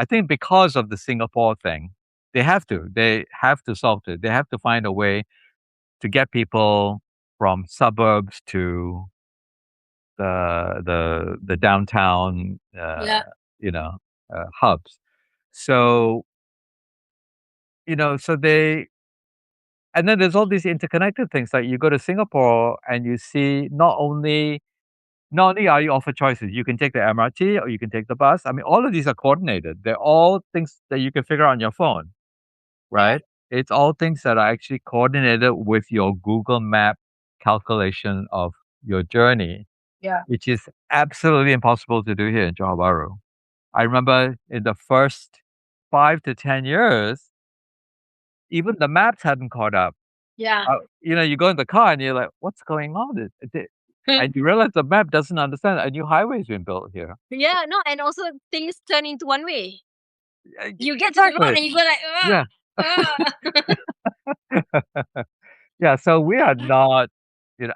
I think because of the Singapore thing, they have to solve it. They have to find a way to get people from suburbs to the downtown, Yeah. hubs. So so and then there's all these interconnected things. Like you go to Singapore and you see not only are you offered choices, you can take the MRT or you can take the bus. I mean, all of these are coordinated. They're all things that you can figure out on your phone, Yeah. right? It's all things that are actually coordinated with your Google Map calculation of your journey, Yeah. which is absolutely impossible to do here in Johor Bahru. I remember in the first 5 to 10 years, even the maps hadn't caught up. Yeah. You go in the car and you're like, "What's going on?" And you realize the map doesn't understand a new highway's been built here. Yeah, no, and also things turn into one way. You get to the road Exactly. and you go like, Yeah. Yeah, so we are not,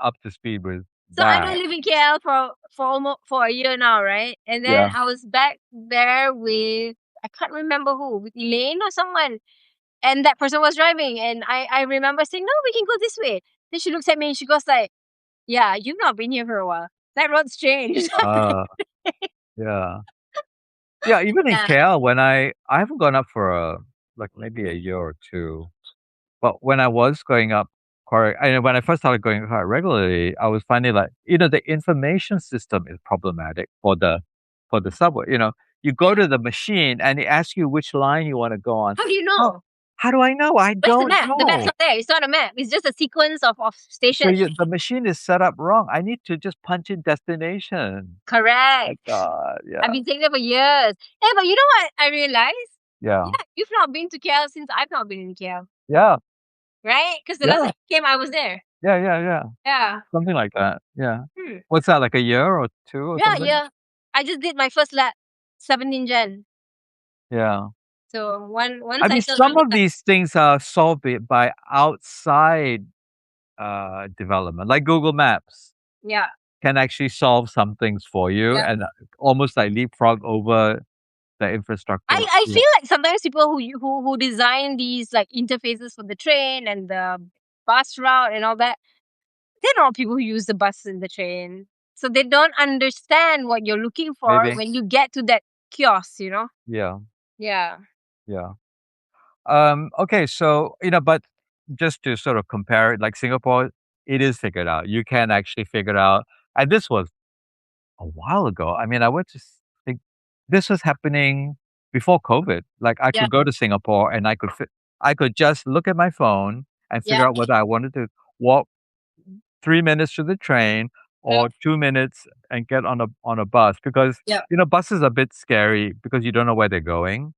up to speed with So I don't that. live in KL for almost for a year now, right? And then Yeah. I was back there with I can't remember who, with Elaine or someone. And that person was driving and I remember saying, "No, we can go this way." Then she looks at me and she goes like, "Yeah, you've not been here for a while. That road's changed." Uh, yeah. Yeah, even in Yeah. KL, when I haven't gone up for, like, maybe a year or 2, but when I was going up when I first started going quite regularly, I was finding, like, the information system is problematic for the subway, You go Yeah. to the machine, and it asks you which line you wanna go on. How do you How know? how do I know? I Where's the don't map? The map's know. not there. It's not a map. It's just a sequence of So stations. the machine is set up wrong. I need to just punch in destination. My Correct. god, I've yeah. been saying that for years. Hey, but you know what I realized? Yeah. Yeah, you've not been to KL since I've not been in KL, Yeah. right? Because the last Yeah. time you came, I was there. Yeah, yeah, yeah. Yeah. Something like that, yeah. Hmm. What's that, like a year or 2 or Yeah, something? yeah. I just did my first lap, 17 Jan. Yeah. So one I mean, cycle some around the of side. these things are solved by outside, development, like Google Maps Yeah. can actually solve some things for you Yeah. and, almost like leapfrog over the infrastructure. I Yeah. feel like sometimes people who design these like interfaces for the train and the bus route and all that, they're not people who use the bus and the train. So they don't understand what you're looking for Maybe. when you get to that kiosk, you know? Yeah, Yeah. yeah. Okay, so, but just to sort of compare it, like Singapore, it is figured out. You can actually figure it out. And this was a while ago. I mean, I would just think this was happening before COVID. Like I Yeah. could go to Singapore and I could just look at my phone and Yeah. figure out whether I wanted to walk 3 minutes to the train Yeah. or 2 minutes and get on a bus because Yeah. buses are a bit scary because you don't know where they're going.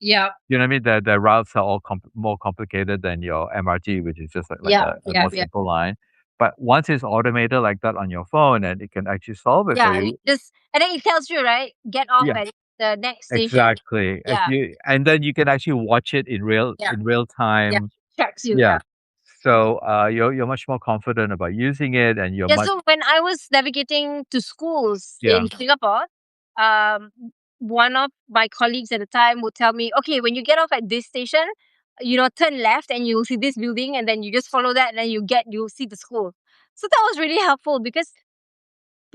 Yeah. You know what I mean? The routes are all more complicated than your MRT, which is just like Yeah. a Yeah. more Yeah. simple line. But once it's automated like that on your phone and it can actually solve it for Yeah. you. Just and then it tells you, right? Get off Yeah, at the next station. exactly. If Yeah. you and then you can actually watch it Yeah. in real Yeah. time. Tracks you. Yeah. Yeah. So, you're much more confident about using it and you're Yeah, much. so when I was navigating to schools Yeah, in Singapore, um, one of my colleagues at the time would tell me, "Okay, when you get off at this station, turn left and you'll see this building, and then you just follow that, and then you'll see the school." So that was really helpful because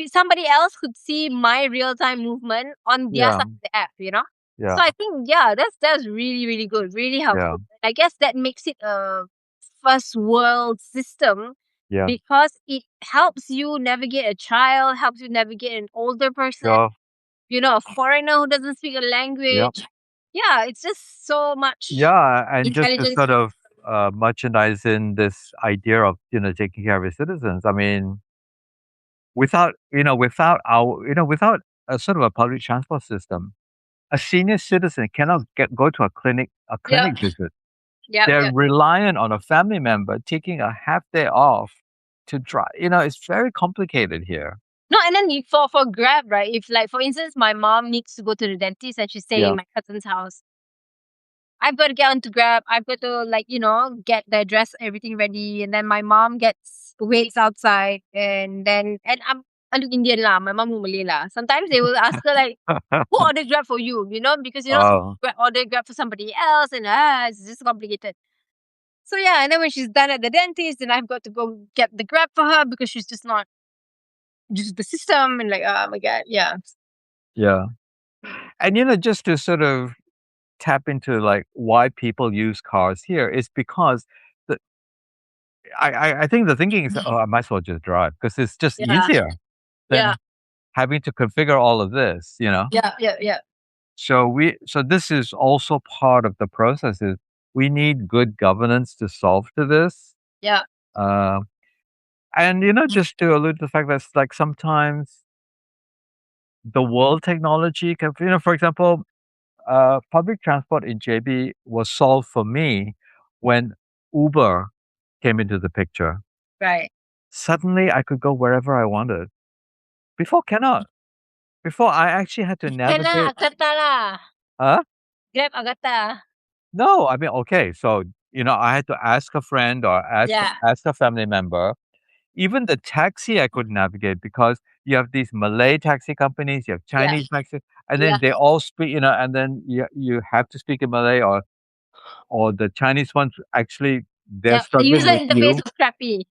somebody else could see my real time movement on their yeah, side of the app. So yeah, I think yeah, that's really really good, really yeah, helpful. I guess that makes it a first world system yeah, because it helps you navigate a child, helps you navigate an older person, sure, a foreigner who doesn't speak a yeah. language. Yeah, it's just so much Yeah, and just to intelligence. sort of, merchandise in this idea of, taking care of your citizens. I mean, without a sort of a public transport system, a senior citizen cannot go to a Yeah, clinic visit. yeah, They're yeah. reliant on a family member taking a half day off to drive. It's very complicated here. No, and then for Grab, right? If like for instance, my mom needs to go to the dentist and she's staying Yeah, in my cousin's house, I've got to get onto Grab. I've got to get the address, everything ready, and then my mom waits outside, and I look Indian lah. My mom Malay lah. Sometimes they will ask her like, "Who ordered Grab for you?" Because some oh, order Grab for somebody else, and it's just complicated. So yeah, and then when she's done at the dentist, then I've got to go get the Grab for her because she's just not used to the system, and like, oh my god, yeah. yeah. And, just to sort of tap into like why people use cars here is because the I think the thinking is, oh, I might as well just drive because it's just Yeah. easier Yeah. than having to configure all of this, you know. Yeah. Yeah. Yeah. So this is also part of the process. Is we need good governance to solve to this. Yeah. Uh, and just to allude to the fact that like sometimes the world technology can, for example, public transport in JB was solved for me when Uber came into the picture. Right. Suddenly, I could go wherever I wanted. Before, cannot. Before, I actually had to Kena navigate. Agata lah. Huh? Grab Agata. No, I mean, okay. So, I had to ask a friend or Yeah. ask a family member. Even the taxi, I could navigate because you have these Malay taxi companies, you have Yeah. Chinese taxi, and Yeah. then they all speak, and then you have to speak in Malay, or the Chinese ones actually they're Yeah. The struggling user with interface you. was crappy.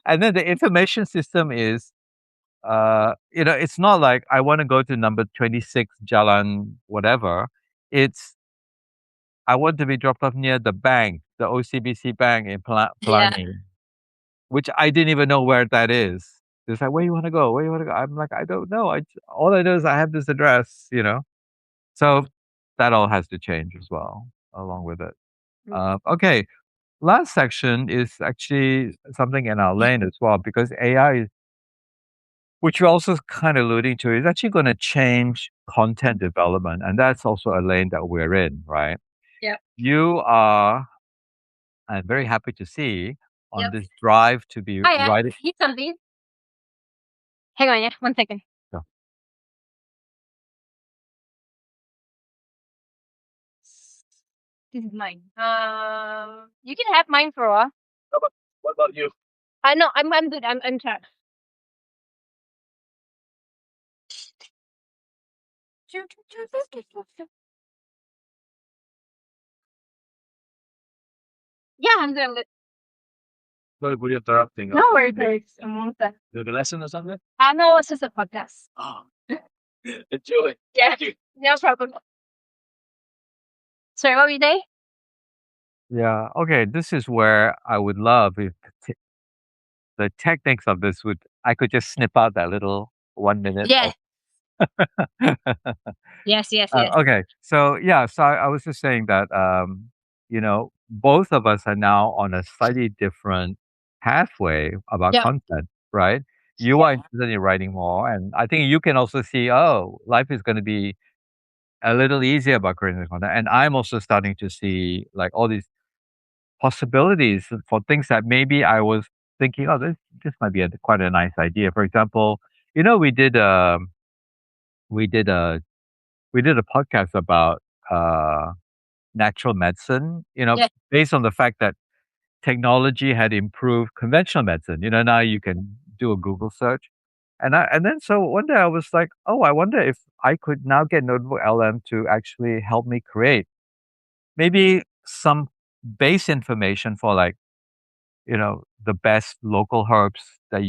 And then the information system is, it's not like I want to go to number 26 Jalan whatever. It's I want to be dropped off near the bank, the OCBC bank in Yeah. Pelangi, which I didn't even know where that is. It's like, where you want to go? Where you want to go? I'm like, I don't know. All I know is I have this address. So that all has to change as well, along with it. Mm. Okay, last section is actually something in our lane as well, because AI, which you're also kind of alluding to, is actually going to change content development, and that's also a lane that we're in, right? Yep. You are, I'm very happy to see, on Yep. this drive to be Hi, writing. hit something. Hang on, yeah. 1 second. Oh, This is mine. You can have mine for a while. what about you? I know. I'm good. I'm tired. Yeah, I'm good. I'm good. Sorry for interrupting. No worries. No worries. I'm almost done. You have a lesson or something? No, it's just a podcast. Oh, enjoy. Yeah. No problem. Sorry, what were you saying? Yeah. Okay. This is where I would love if the techniques of this would I could just snip out that little 1 minute Yeah. of. Yes. Yes. Yes. Okay. So yeah. So I was just saying that both of us are now on a slightly different pathway about Yep. content, right? You are interested in writing more, and I think you can also see, oh, life is going to be a little easier about creating the content. And I'm also starting to see like all these possibilities for things that maybe I was thinking, oh, this might be quite a nice idea. For example, we did a we did a podcast about natural medicine. Yeah. Based on the fact that technology had improved conventional medicine. Now you can do a Google search. And then so one day I was like, oh, I wonder if I could now get Notebook LM to actually help me create maybe some base information for like, the best local herbs that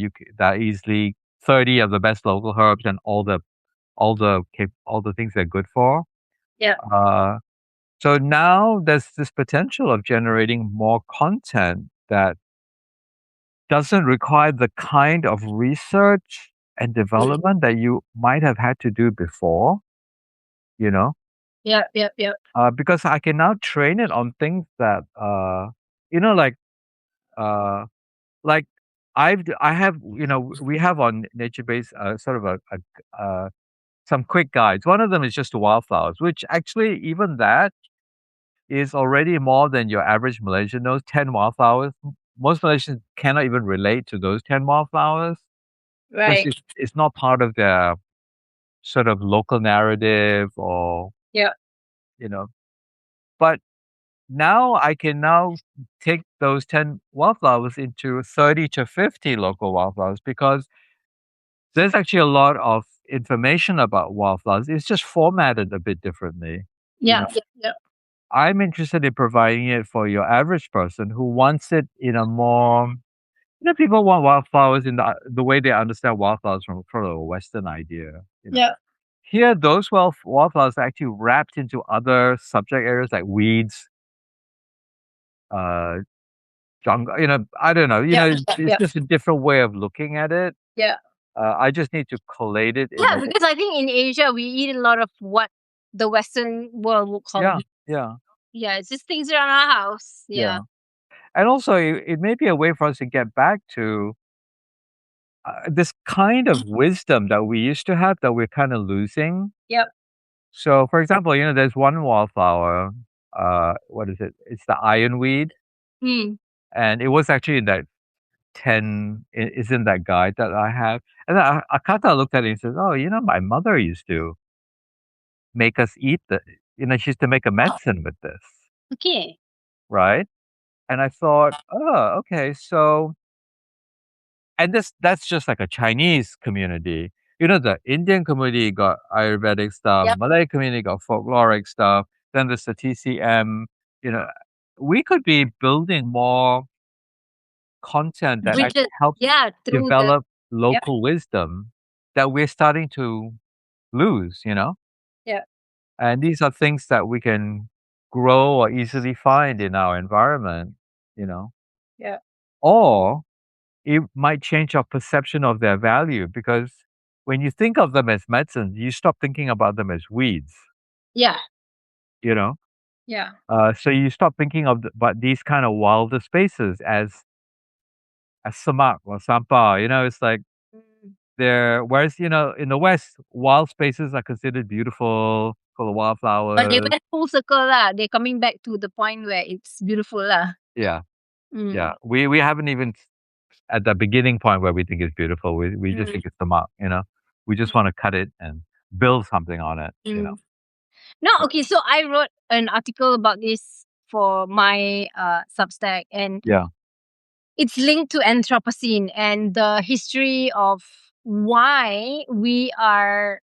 easily 30 of the best local herbs and all the things they're good for. Yeah. Uh, so now there's this potential of generating more content that doesn't require the kind of research and development that you might have had to do before, you know, Yep. Yep. Yep. because I can now train it on things that, you know, like, uh, like I have, we have on Nature Base sort of some quick guides. One of them is just wildflowers, which actually even that is already more than your average Malaysian knows. 10 wildflowers. Most Malaysians cannot even relate to those 10 wildflowers because Right. it's not part of their sort of local narrative or, Yeah. you know, but now I can now take those 10 wildflowers into 30 to 50 local wildflowers because there's actually a lot of information about wildflowers. It's just formatted a bit differently. Yeah. Yeah. Yeah. I'm interested in providing it for your average person who wants it in a more, people want wildflowers in the way they understand wildflowers from a Western idea. Yeah. here, those wildflowers are actually wrapped into other subject areas like weeds, uh, jungle. I don't know. Yeah, It's yeah, just a different way of looking at it. yeah. I just need to collate it in Yeah, a because I think in Asia we eat a lot of what the Western world would call yeah, weed. yeah, Yeah, it's just things around our house. Yeah. yeah. And also, it may be a way for us to get back to this kind of wisdom that we used to have that we're kind of losing. Yep. So, for example, there's one wildflower. What is it? It's the ironweed, Mm. and it was actually in that is in that guide that I have. And then Akata looked at it and says, "Oh, my mother used to make us eat the. She used to make a medicine with this, Okay. right?" And I thought, "Oh, okay, so." And that's just like a Chinese community. The Indian community got Ayurvedic stuff, Yep. Malay community got folkloric stuff, then there's the TCM. You know, we could be building more content that Bridges. actually helps Yeah, through the develop yep. local wisdom that we're starting to lose. Yeah. And these are things that we can grow or easily find in our environment, you know. Yeah. Or it might change your perception of their value because when you think of them as medicines, you stop thinking about them as weeds, Yeah. you know? Yeah. So you stop thinking about these kind of wilder spaces as samak or sampa. It's like Mm. whereas, in the West, wild spaces are considered beautiful, full of But they wildflowers. went full circle lah. They're coming back to the point where it's beautiful lah. Yeah, yeah. Mm. We haven't even at the beginning point where we think it's beautiful. We just Mm. think it's samak. We just want to cut it and build something on it. Mm. No, okay. So I wrote an article about this for my Substack, and Yeah. it's linked to Anthropocene and the history of why we are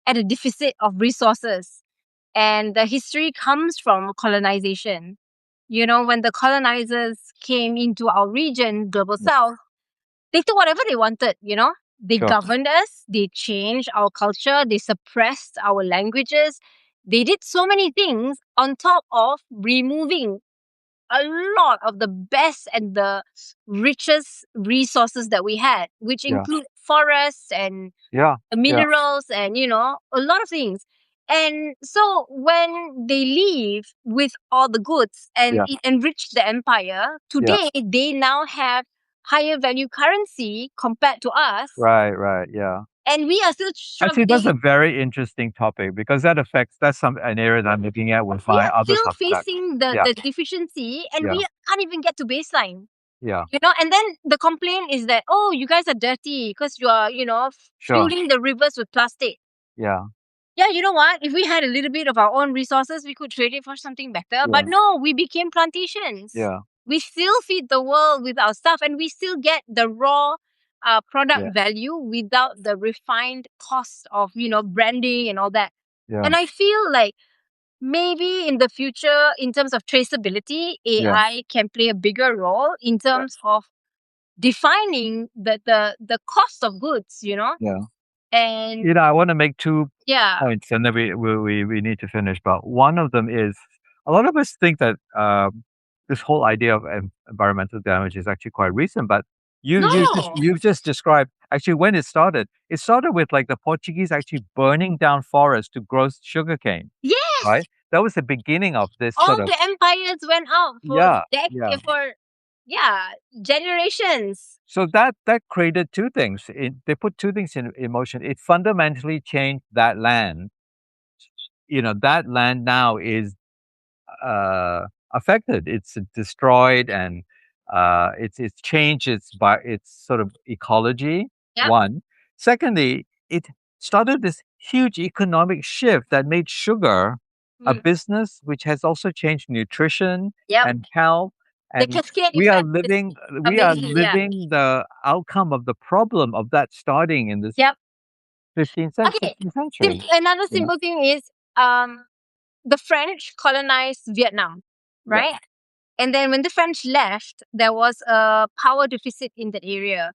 at a deficit of resources. And the history comes from colonization. When the colonizers came into our region, Global Yeah. South, they took whatever they wanted. They Sure. governed us, they changed our culture, they suppressed our languages. They did so many things on top of removing a lot of the best and the richest resources that we had, which Yeah. include forests and Yeah. Yeah. minerals and a lot of things. And so when they leave with all the goods and Yeah. it enriched the empire, Yeah. today they now have higher value currency compared to us, Right. Yeah. and we are still Actually, that's a struggling. very interesting topic because that's an area that I'm looking at with We my are other still subject. facing the, Yeah. the deficiency, and Yeah. we can't even get to baseline. Yeah. And then the complaint is that, oh, you guys are dirty because you are, Sure. fueling the rivers with plastic. Yeah. Yeah, you know what? If we had a little bit of our own resources, we could trade it for something better. But Yeah. no, we became plantations. Yeah. We still feed the world with our stuff, and we still get the raw product Yeah. value without the refined cost of, branding and all that. Yeah. And I feel like maybe in the future, in terms of traceability, Yeah. AI can play a bigger role in terms of defining the cost of goods. Yeah. And I want to make 2 yeah, points, and then we need to finish. But one of them is a lot of us think that this whole idea of environmental damage is actually quite recent. But no, you've just described actually when it started. It started with like the Portuguese actually burning down forests to grow sugarcane, yes, right? That was the beginning of this all sort of the empires went out for yeah, yeah. generations. So that created two things. They put two things in motion. It fundamentally changed that land. That land now is uh, affected. It's destroyed, and it's changed its sort of ecology. Yep. One, secondly, it started this huge economic shift that made sugar a Mm. business, which has also changed nutrition Yep. and health. The And cascade we are effect is living we are amazing. Yeah. living the outcome of the problem of that starting in this Yep. 15th Okay. 16th century. Another You know? simple thing is the French colonized Vietnam, Yeah. right? And then when the French left, there was a power deficit in that area.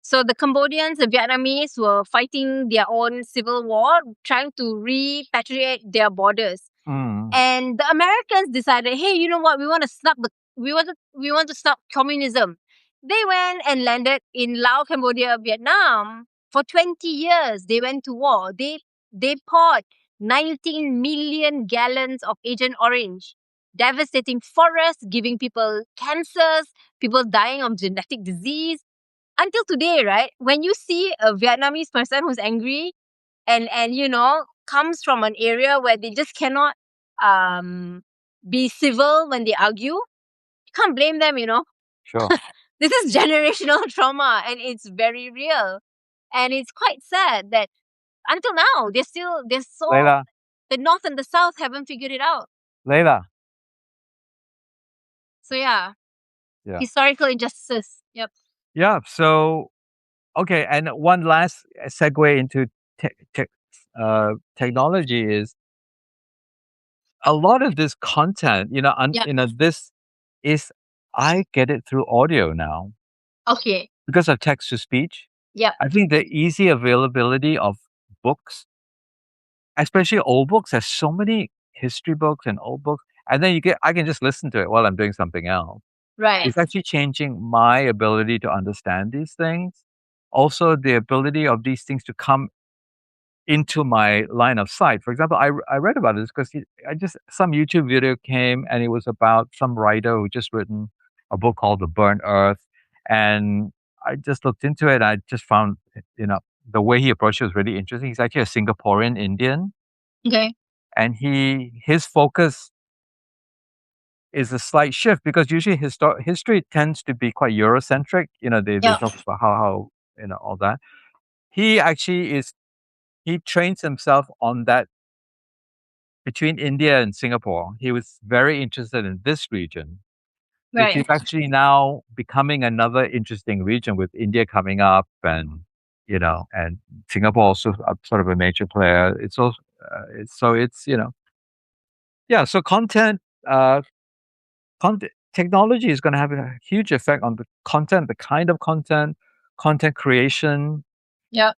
So the Cambodians, the Vietnamese were fighting their own civil war, trying to repatriate their borders. Mm. And the Americans decided, hey, you know what? We want to stop communism. They went and landed in Laos, Cambodia, Vietnam. For 20 years, they went to war. They poured 19 million gallons of Agent Orange, devastating forests, giving people cancers, people dying of genetic disease. Until today, right? When you see a Vietnamese person who's angry and comes from an area where they just cannot be civil when they argue, you can't blame them. Sure. This is generational trauma and it's very real. And it's quite sad that until now they're so Layla, the north and the south haven't figured it out. Layla. So yeah, Yeah. historical injustices. Yep. Yeah. So, okay. And one last segue into technology is a lot of this content, Yep. this is, I get it through audio now Okay. because of text to speech. Yep. I think the easy availability of books, especially old books, there's so many history books and old books, and then I can just listen to it while I'm doing something else. Right. It's actually changing my ability to understand these things. Also, the ability of these things to come into my line of sight. For example, I read about this because some YouTube video came and it was about some writer who just written a book called The Burnt Earth, and I just looked into it. I just found the way he approached it was really interesting. He's actually a Singaporean Indian, Okay. and his focus is a slight shift because usually history tends to be quite Eurocentric. They Yep. talk about how all that. He actually he trains himself on that between India and Singapore. He was very interested in this region, which is Right. actually now becoming another interesting region with India coming up and Singapore also sort of a major player. It's also, yeah. So uh, technology is going to have a huge effect on the content, the kind of content creation, Yep.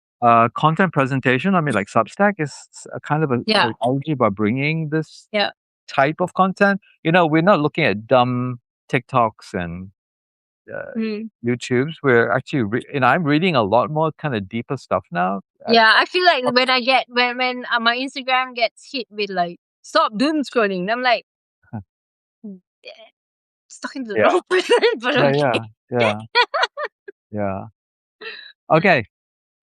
content presentation. I mean, like Substack is a kind of a Yeah. technology by bringing this Yeah. type of content. We're not looking at dumb TikToks and Mm. YouTubes. We're actually, I'm reading a lot more kind of deeper stuff now. Yeah, I feel like when I get when my Instagram gets hit with like stop doom scrolling, I'm like just talking to the Yeah, wrong person, but yeah, okay. yeah, yeah, yeah. Okay,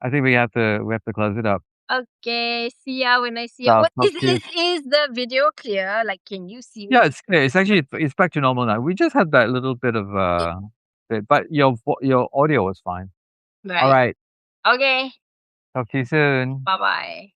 I think we have to close it up. Okay, see ya when I see ya. So What talk to you. is the video clear? Like, can you see Yeah, me? it's clear. It's actually it's back to normal now. We just had that little bit of but your audio was fine. All Right. right, Okay. talk to you soon. Bye bye.